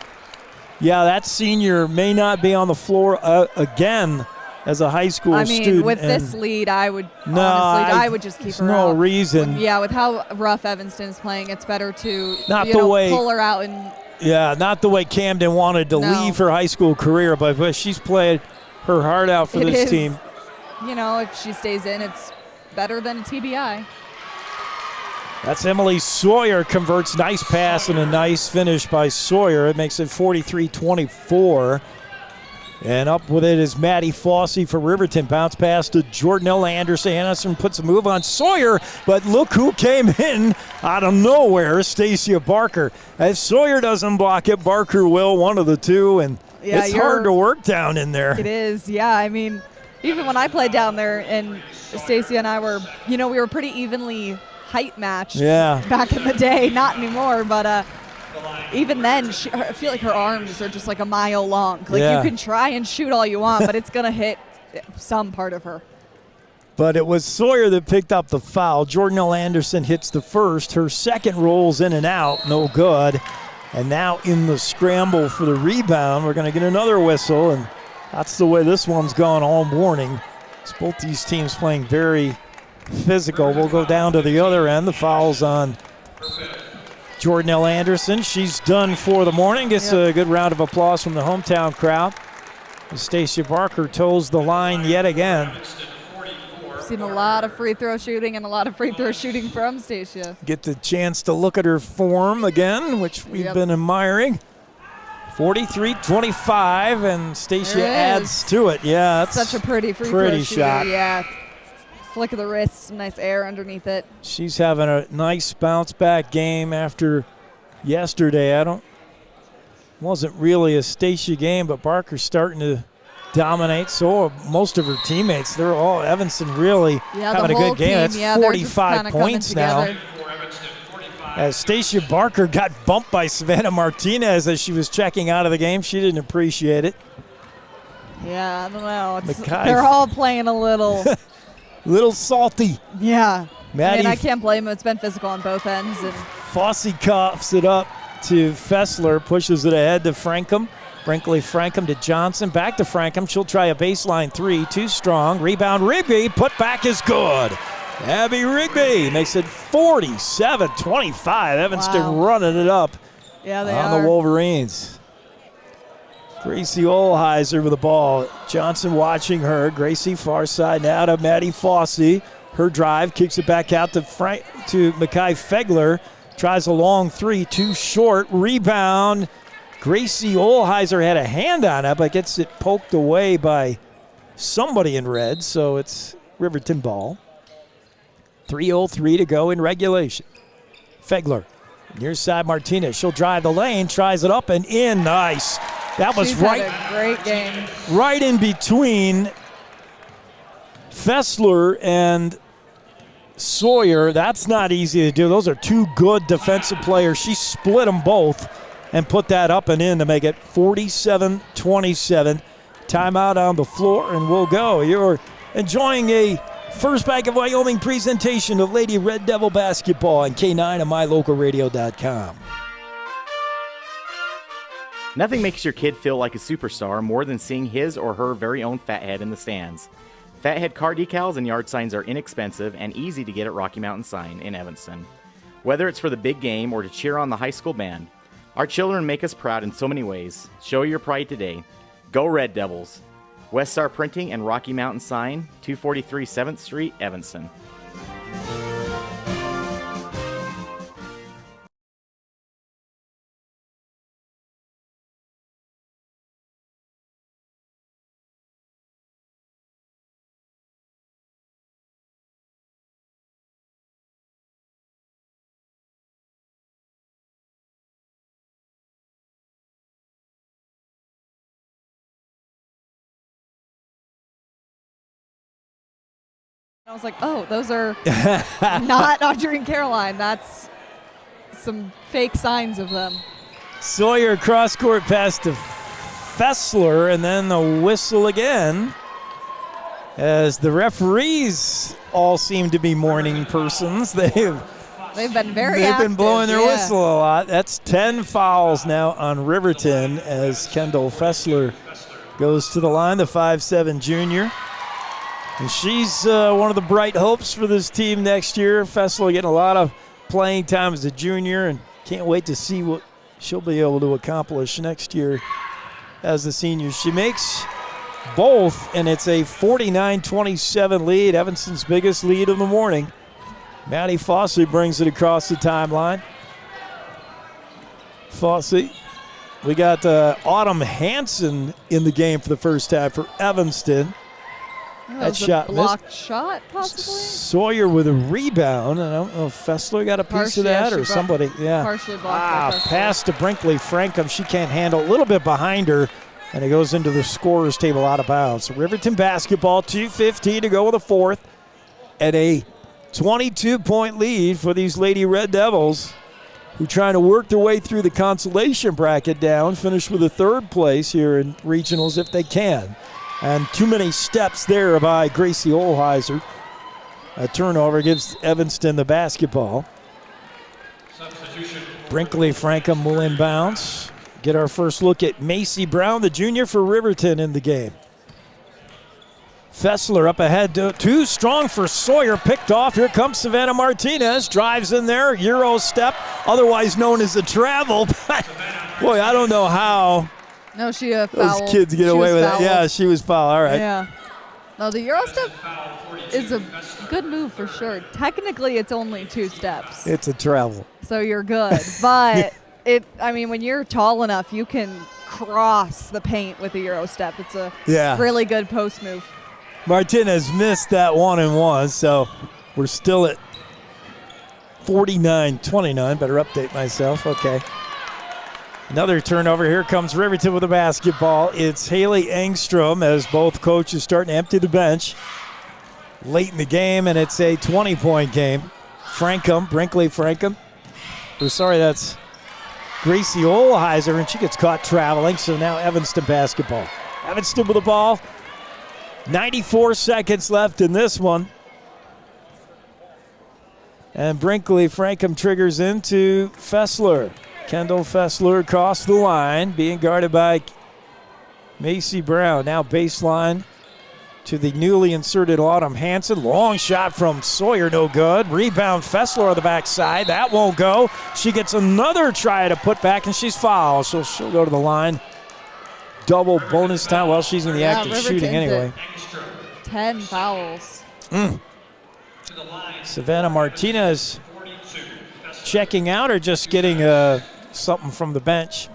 [SPEAKER 5] that senior may not be on the floor again as a high school student.
[SPEAKER 10] With this lead, I would I would just keep her out.
[SPEAKER 5] No reason.
[SPEAKER 10] With how rough Evanston is playing, it's better to pull her out and.
[SPEAKER 5] Yeah, not the way Camden wanted to leave her high school career, but she's played her heart out for this team.
[SPEAKER 10] If she stays in, it's better than a TBI.
[SPEAKER 5] That's Emily Sawyer converts. Nice pass and a nice finish by Sawyer. It makes it 43-24. And up with it is Maddie Fossey for Riverton. Bounce pass to Jordanelle Anderson. Anderson puts a move on Sawyer, but look who came in out of nowhere, Stacia Barker. If Sawyer doesn't block it, Barker will, one of the two, and it's hard to work down in there.
[SPEAKER 10] It is, even when I played down there, and Stacia and I were, we were pretty evenly height matched back in the day. Not anymore, but even then, I feel like her arms are just like a mile long. You can try and shoot all you want, but it's going to hit some part of her.
[SPEAKER 5] But it was Sawyer that picked up the foul. Jordanelle Anderson hits the first. Her second rolls in and out, no good. And now in the scramble for the rebound, we're going to get another whistle, and that's the way this one's gone all morning. It's both these teams playing very physical. We'll go down to the other end. The foul's on Jordanelle Anderson. She's done for the morning. Gets a good round of applause from the hometown crowd. Stacia Barker toes the line yet again.
[SPEAKER 10] Seen a lot of free throw shooting and a lot of free throw shooting from Stacia.
[SPEAKER 5] Get the chance to look at her form again, which we've been admiring. 43-25, and Stacia adds to it. Yeah, that's
[SPEAKER 10] such a pretty free throw shot. Yeah. Flick of the wrist, some nice air underneath it.
[SPEAKER 5] She's having a nice bounce back game after yesterday. Wasn't really a Stacia game, but Barker's starting to dominate. So are most of her teammates. They're all Evanston really having a good game.
[SPEAKER 10] Team,
[SPEAKER 5] that's 45 points now. As Stacia Barker got bumped by Savannah Martinez as she was checking out of the game. She didn't appreciate it.
[SPEAKER 10] Yeah, I don't know. They're all playing a little...
[SPEAKER 5] little salty.
[SPEAKER 10] Yeah.
[SPEAKER 5] Maddie,
[SPEAKER 10] I can't blame him. It's been physical on both ends. And
[SPEAKER 5] Fossey coughs it up to Fessler, pushes it ahead to Frankham. Brinkley Frankham to Johnson. Back to Frankham. She'll try a baseline three. Too strong. Rebound Rigby. Put back is good. Abby Rigby makes it 47-25. Evanston running it up on the Wolverines. Gracie Olheiser with the ball. Johnson watching her. Gracie far side now to Maddie Fossey. Her drive kicks it back out to Makai Fegler. Tries a long three, too short. Rebound. Gracie Olheiser had a hand on it, but gets it poked away by somebody in red. So it's Riverton ball. 3:03 to go in regulation. Fegler. Near side Martinez. She'll drive the lane. Tries it up and in. Nice. That was
[SPEAKER 10] She's had a great game.
[SPEAKER 5] Right in between Fessler and Sawyer. That's not easy to do. Those are two good defensive players. She split them both and put that up and in to make it 47-27. Timeout on the floor, and we'll go. You're enjoying a First Bank of Wyoming presentation of Lady Red Devil basketball on KNYN and MyLocalRadio.com.
[SPEAKER 13] Nothing makes your kid feel like a superstar more than seeing his or her very own Fathead in the stands. Fathead car decals and yard signs are inexpensive and easy to get at Rocky Mountain Sign in Evanston. Whether it's for the big game or to cheer on the high school band, our children make us proud in so many ways. Show your pride today. Go Red Devils! West Star Printing and Rocky Mountain Sign, 243 7th Street, Evanston.
[SPEAKER 10] I was like, oh, those are not Audrey and Caroline. That's some fake signs of them.
[SPEAKER 5] Sawyer cross-court pass to Fessler, and then the whistle again as the referees all seem to be morning persons. They've
[SPEAKER 10] been very
[SPEAKER 5] They've
[SPEAKER 10] active,
[SPEAKER 5] been blowing their whistle a lot. That's 10 fouls now on Riverton as Kendall Fessler goes to the line, the 5'7" junior. And she's one of the bright hopes for this team next year. Fessler getting a lot of playing time as a junior, and can't wait to see what she'll be able to accomplish next year as the senior. She makes both, and it's a 49-27 lead, Evanston's biggest lead of the morning. Maddie Fossey brings it across the timeline. Fossey. We got Autumn Hansen in the game for the first time for Evanston.
[SPEAKER 10] That shot blocked shot, possibly?
[SPEAKER 5] Sawyer with a rebound. I don't know if Fessler got a piece of that or somebody. Yeah.
[SPEAKER 10] Partially blocked.
[SPEAKER 5] Pass to Brinkley Frankham. She can't handle a little bit behind her, and it goes into the scorer's table out of bounds. So Riverton basketball, 2:15 to go with the fourth, and a 22-point lead for these Lady Red Devils, who are trying to work their way through the consolation bracket down, finish with a third place here in regionals if they can. And too many steps there by Gracie Olheiser. A turnover gives Evanston the basketball. Brinkley Frankham will inbounds. Get our first look at Macy Brown, the junior for Riverton, in the game. Fessler up ahead, too strong for Sawyer, picked off. Here comes Savannah Martinez, drives in there, Euro step, otherwise known as a travel. Boy, I don't know how
[SPEAKER 10] No, she
[SPEAKER 5] those
[SPEAKER 10] fouled.
[SPEAKER 5] kids get away with it. Yeah, she was fouled. All right.
[SPEAKER 10] Yeah. No, the Euro step is a good move for sure. Technically, it's only 2 steps.
[SPEAKER 5] It's a travel.
[SPEAKER 10] So you're good. But when you're tall enough, you can cross the paint with a Euro step. It's a really good post move.
[SPEAKER 5] Martinez missed that 1-and-1, so we're still at 49-29. Better update myself. Okay. Another turnover. Here comes Riverton with the basketball. It's Haley Engstrom as both coaches starting to empty the bench late in the game, and it's a 20-point game. Brinkley Frankham. That's Gracie Olheiser, and she gets caught traveling, so now Evanston basketball. Evanston with the ball. 94 seconds left in this one. And Brinkley Frankham triggers into Fessler. Kendall Fessler across the line, being guarded by Macy Brown. Now baseline to the newly inserted Autumn Hansen. Long shot from Sawyer, no good. Rebound Fessler on the backside. That won't go. She gets another try to put back, and she's fouled, so she'll go to the line. Double bonus time. Well, she's in the act of shooting anyway.
[SPEAKER 10] 10 fouls.
[SPEAKER 5] Savannah Martinez checking out or just getting something from the bench?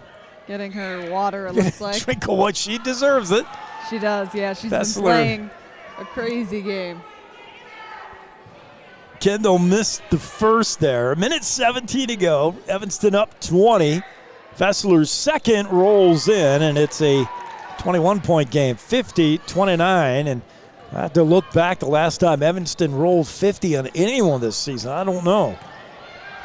[SPEAKER 10] Getting her water, it looks like.
[SPEAKER 5] Drink of what she deserves it.
[SPEAKER 10] She does, yeah. She's been playing a crazy game.
[SPEAKER 5] Kendall missed the first there. 1:17 to go. Evanston up 20. Fessler's second rolls in, and it's a 21-point game, 50-29. And I have to look back the last time Evanston rolled 50 on anyone this season. I don't know.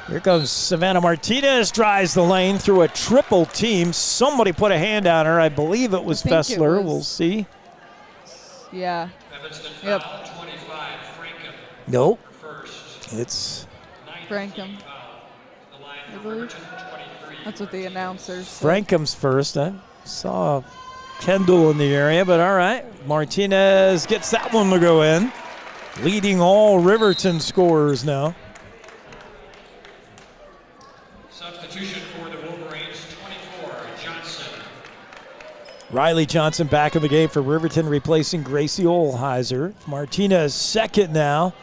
[SPEAKER 5] Here comes Savannah Martinez, drives the lane through a triple team. Somebody put a hand on her. I believe it was Fessler. We'll see.
[SPEAKER 10] Yeah. Yep.
[SPEAKER 5] Nope. It's
[SPEAKER 10] Frankham. I believe. That's what the announcers said.
[SPEAKER 5] Frankham's first. I saw Kendall in the area, but all right. Martinez gets that one to go in. Leading all Riverton scorers now.
[SPEAKER 9] Substitution for the Wolverines, 24, Johnson.
[SPEAKER 5] Riley Johnson back in the game for Riverton, replacing Gracie Olheiser. Martinez second now.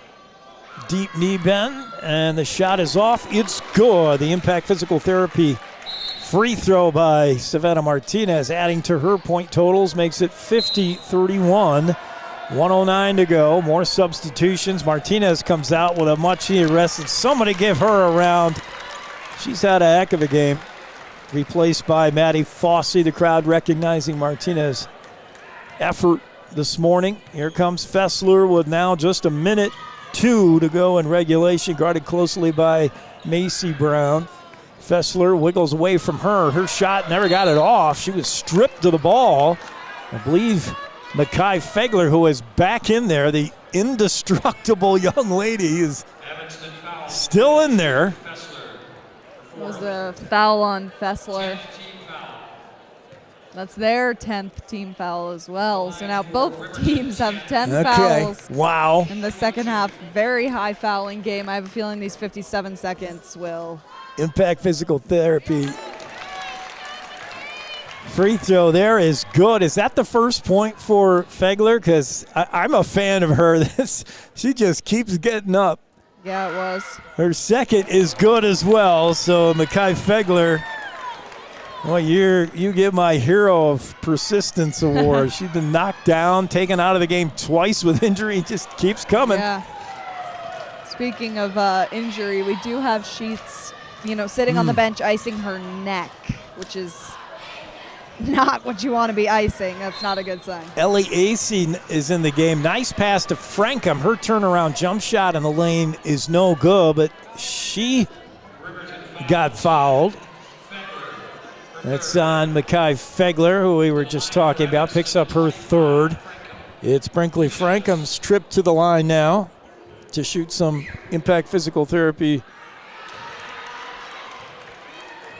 [SPEAKER 5] Deep knee bend, and the shot is off. It's good. The Impact Physical Therapy free throw by Savannah Martinez, adding to her point totals, makes it 50-31. 1:09 to go. More substitutions. Martinez comes out with a much-needed rest, and somebody give her a round. She's had a heck of a game. Replaced by Maddie Fossey, the crowd recognizing Martinez's effort this morning. Here comes Fessler with now just a minute 2 to go in regulation, guarded closely by Macy Brown. Fessler wiggles away from her. Her shot never got it off. She was stripped of the ball. I believe Mackay Fegler, who is back in there, the indestructible young lady, is still in there.
[SPEAKER 10] It was a foul on Fessler. That's their 10th team foul as well. So now both teams have 10 fouls.
[SPEAKER 5] Wow.
[SPEAKER 10] In the second half, very high fouling game. I have a feeling these 57 seconds will.
[SPEAKER 5] Impact Physical Therapy. Free throw there is good. Is that the first point for Fegler? Because I'm a fan of her. She just keeps getting up.
[SPEAKER 10] Yeah, it was.
[SPEAKER 5] Her second is good as well. So Mackay Fegler, well, you get my Hero of Persistence award. She's been knocked down, taken out of the game twice with injury, just keeps coming.
[SPEAKER 10] Yeah. Speaking of injury, we do have Sheets, sitting on the bench icing her neck, which is not what you want to be icing. That's not a good sign.
[SPEAKER 5] Ellie Acey is in the game. Nice pass to Frankham. Her turnaround jump shot in the lane is no good, but she got fouled. That's on Mackay Fegler, who we were just talking about, picks up her third. It's Brinkley Frankham's trip to the line now to shoot some Impact Physical Therapy.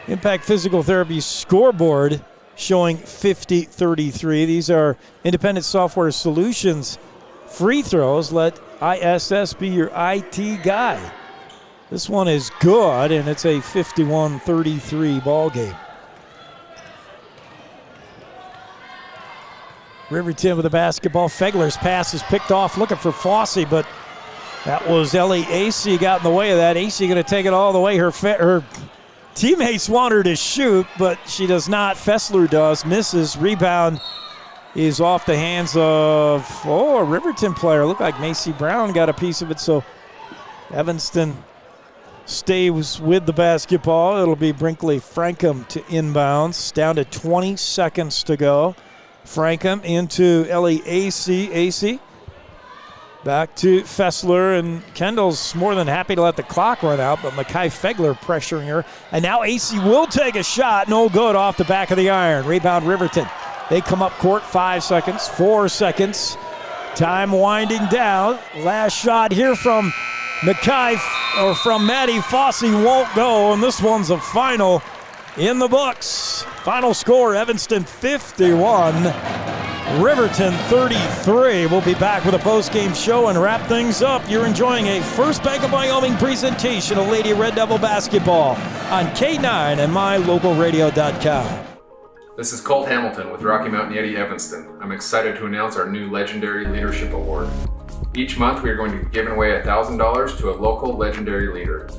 [SPEAKER 5] Impact Physical Therapy scoreboard showing 50-33. These are Independent Software Solutions free throws. Let ISS be your IT guy. This one is good, and it's a 51-33 ball game. Riverton with the basketball. Fegler's pass is picked off, looking for Fossey, but that was Ellie Acey got in the way of that. Acey going to take it all the way. Her teammates want her to shoot, but she does not. Fessler does. Misses. Rebound is off the hands of, a Riverton player. Looked like Macy Brown got a piece of it, so Evanston stays with the basketball. It'll be Brinkley Frankham to inbounds. Down to 20 seconds to go. Frankham into Ellie Acey. Acey back to Fessler, and Kendall's more than happy to let the clock run out, but Mackay Fegler pressuring her. And now Acey will take a shot. No good off the back of the iron. Rebound Riverton. They come up court. 5 seconds, 4 seconds. Time winding down. Last shot here from Maddie Fossey won't go, and this one's a final in the books. Final score, Evanston 51, Riverton 33. We'll be back with a post-game show and wrap things up. You're enjoying a First Bank of Wyoming presentation of Lady Red Devil basketball on KNYN and MyLocalRadio.com.
[SPEAKER 12] This is Colt Hamilton with Rocky Mountain Yeti Evanston. I'm excited to announce our new Legendary Leadership Award. Each month we are going to be giving away $1,000 to a local legendary leader.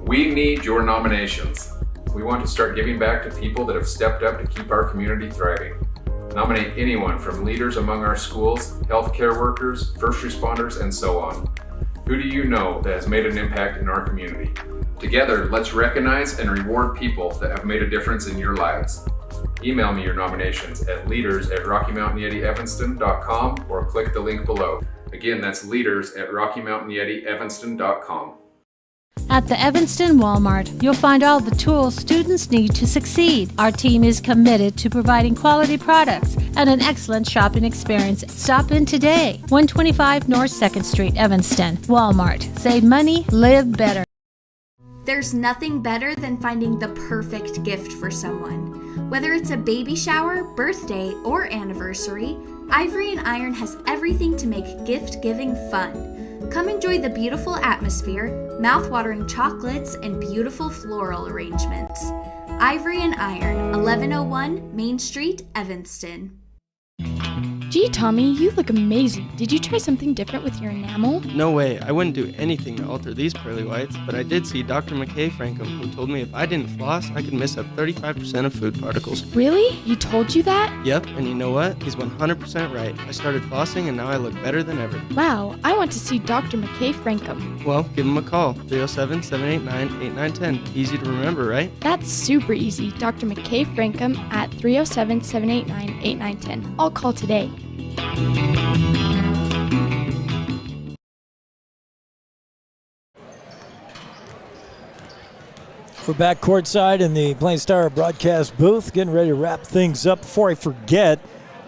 [SPEAKER 12] We need your nominations. We want to start giving back to people that have stepped up to keep our community thriving. Nominate anyone from leaders among our schools, healthcare workers, first responders, and so on. Who do you know that has made an impact in our community? Together, let's recognize and reward people that have made a difference in your lives. Email me your nominations at leaders@RockyMountainYetiEvanston.com or click the link below. Again, that's leaders@RockyMountainYetiEvanston.com.
[SPEAKER 14] At the Evanston Walmart, you'll find all the tools students need to succeed. Our team is committed to providing quality products and an excellent shopping experience. Stop in today. 125 North 2nd Street, Evanston. Walmart. Save money, live better.
[SPEAKER 23] There's nothing better than finding the perfect gift for someone. Whether it's a baby shower, birthday, or anniversary, Ivory and Iron has everything to make gift-giving fun. Come enjoy the beautiful atmosphere, mouth-watering chocolates, and beautiful floral arrangements. Ivory and Iron, 1101 Main Street, Evanston.
[SPEAKER 24] Gee, Tommy, you look amazing. Did you try something different with your enamel?
[SPEAKER 25] No way. I wouldn't do anything to alter these pearly whites, but I did see Dr. Mackay Frankham, who told me if I didn't floss, I could miss up 35% of food particles.
[SPEAKER 24] Really? He told you that?
[SPEAKER 25] Yep, and you know what? He's 100% right. I started flossing, and now I look better than ever.
[SPEAKER 24] Wow, I want to see Dr. Mackay Frankham.
[SPEAKER 25] Well, give him a call, 307-789-8910. Easy to remember, right?
[SPEAKER 24] That's super easy. Dr. Mackay Frankham at 307-789-8910. I'll call today.
[SPEAKER 5] We're back courtside in the Plain Star broadcast booth, getting ready to wrap things up. Before I forget,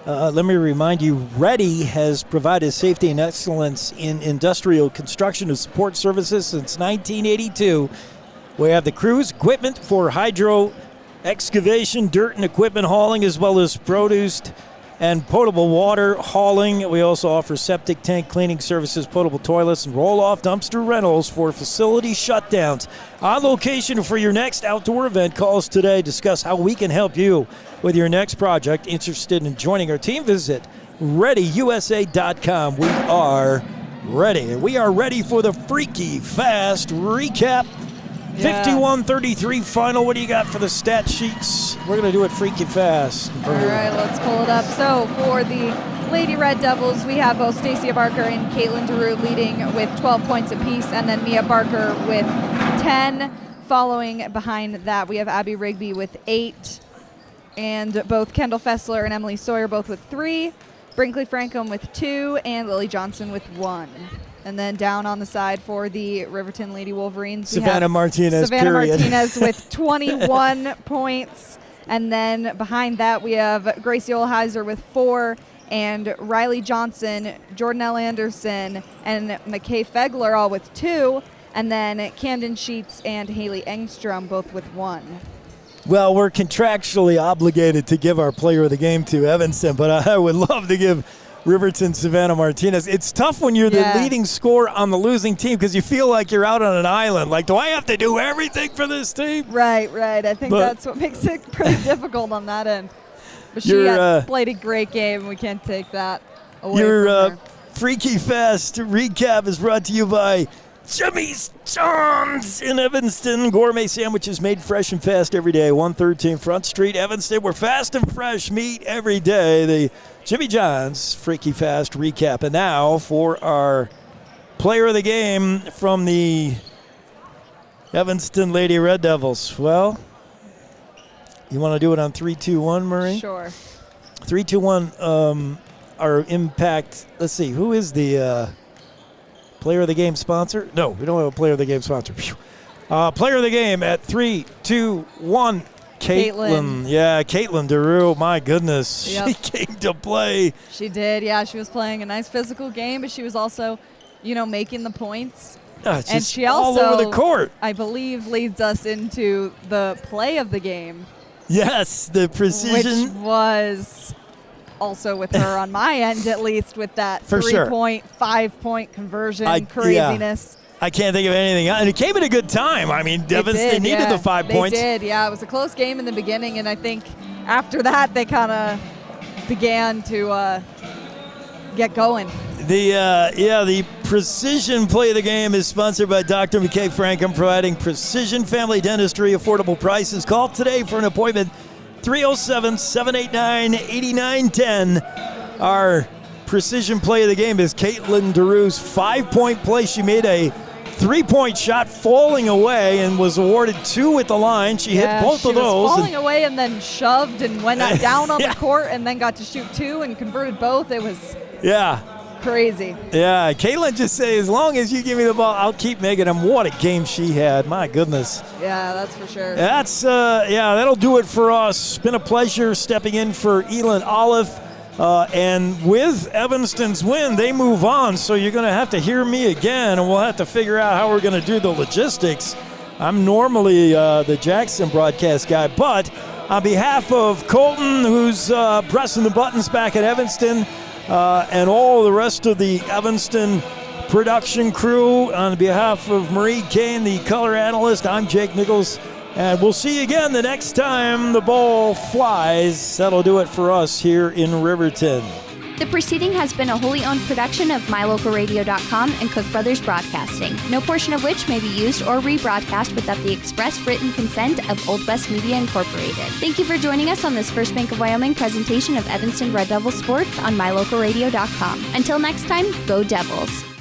[SPEAKER 5] let me remind you, Ready has provided safety and excellence in industrial construction and support services since 1982. We have the crews, equipment for hydro excavation, dirt and equipment hauling, as well as produce and potable water hauling. We also offer septic tank cleaning services, potable toilets, and roll-off dumpster rentals for facility shutdowns. On location for your next outdoor event, call us today. Discuss how we can help you with your next project. Interested in joining our team? Visit ReadyUSA.com. We are ready. And we are ready for the Freaky Fast recap. 51-33 final. What do you got for the stat sheets? We're going to do it freaky fast.
[SPEAKER 10] All right, let's pull it up. So for the Lady Red Devils, we have both Stacia Barker and Caitlin DeRue leading with 12 points apiece, and then Mia Barker with 10. Following behind that, we have Abby Rigby with 8, and both Kendall Fessler and Emily Sawyer both with 3, Brinkley Frankham with 2, and Lily Johnson with 1. And then down on the side for the Riverton Lady Wolverines,
[SPEAKER 5] Savannah Martinez,
[SPEAKER 10] Martinez with 21 points. And then behind that, we have Gracie Olheiser with 4, and Riley Johnson, Jordanelle Anderson, and McKay Fegler all with 2. And then Camden Sheets and Haley Engstrom both with 1.
[SPEAKER 5] Well, we're contractually obligated to give our player of the game to Evanston, but I would love to give Riverton Savannah Martinez. It's tough when you're the leading scorer on the losing team because you feel like you're out on an island. Like, do I have to do everything for this team?
[SPEAKER 10] Right. I think that's what makes it pretty difficult on that end. But she played a great game. We can't take that away from her.
[SPEAKER 5] Freaky Fast recap is brought to you by Jimmy's John's in Evanston. Gourmet sandwiches made fresh and fast every day. 113 Front Street, Evanston, where fast and fresh meet every day. The Jimmy John's Freaky Fast recap. And now for our player of the game from the Evanston Lady Red Devils. Well, you want to do it on 3, 2, 1, Marie?
[SPEAKER 10] Sure.
[SPEAKER 5] 3, 2, 1, our impact. Let's see, who is the player of the game sponsor? No, we don't have a player of the game sponsor. Player of the game at 3, 2, 1. Caitlin. Yeah, Caitlin DeRue. My goodness.
[SPEAKER 10] Yep.
[SPEAKER 5] She came to play.
[SPEAKER 10] She did. Yeah, she was playing a nice physical game, but she was also, making the points.
[SPEAKER 5] And she also, all over the court,
[SPEAKER 10] I believe, leads us into the play of the game.
[SPEAKER 5] Yes, the precision.
[SPEAKER 10] Which was also with her on my end, at least, with that 3-point, 5-point conversion craziness.
[SPEAKER 5] Yeah. I can't think of anything. And it came at a good time. I mean, Evanston needed the 5 points.
[SPEAKER 10] They did, yeah. It was a close game in the beginning, and I think after that they kind of began to get going.
[SPEAKER 5] The Precision Play of the Game is sponsored by Dr. McKay Frankham, providing precision family dentistry, affordable prices. Call today for an appointment, 307-789-8910. Our Precision Play of the Game is Caitlin DeRue's 5-point play. She made a 3-point shot falling away and was awarded 2 at the line. She hit both of those.
[SPEAKER 10] She was falling away and then shoved and went down on the court and then got to shoot 2 and converted both. It was crazy.
[SPEAKER 5] Yeah, Caitlin just said, as long as you give me the ball, I'll keep making them. What a game she had. My goodness.
[SPEAKER 10] Yeah, that's for sure.
[SPEAKER 5] That'll do it for us. It's been a pleasure stepping in for Elin Olive. And with Evanston's win, they move on, so you're going to have to hear me again, and we'll have to figure out how we're going to do the logistics. I'm normally the Jackson broadcast guy, but on behalf of Colton, who's pressing the buttons back at Evanston, and all the rest of the Evanston production crew, on behalf of Marie Kane, the color analyst, I'm Jake Nichols. And we'll see you again the next time the ball flies. That'll do it for us here in Riverton.
[SPEAKER 23] The proceeding has been a wholly owned production of MyLocalRadio.com and Cook Brothers Broadcasting, no portion of which may be used or rebroadcast without the express written consent of Old West Media Incorporated. Thank you for joining us on this First Bank of Wyoming presentation of Evanston Red Devil Sports on MyLocalRadio.com. Until next time, go Devils!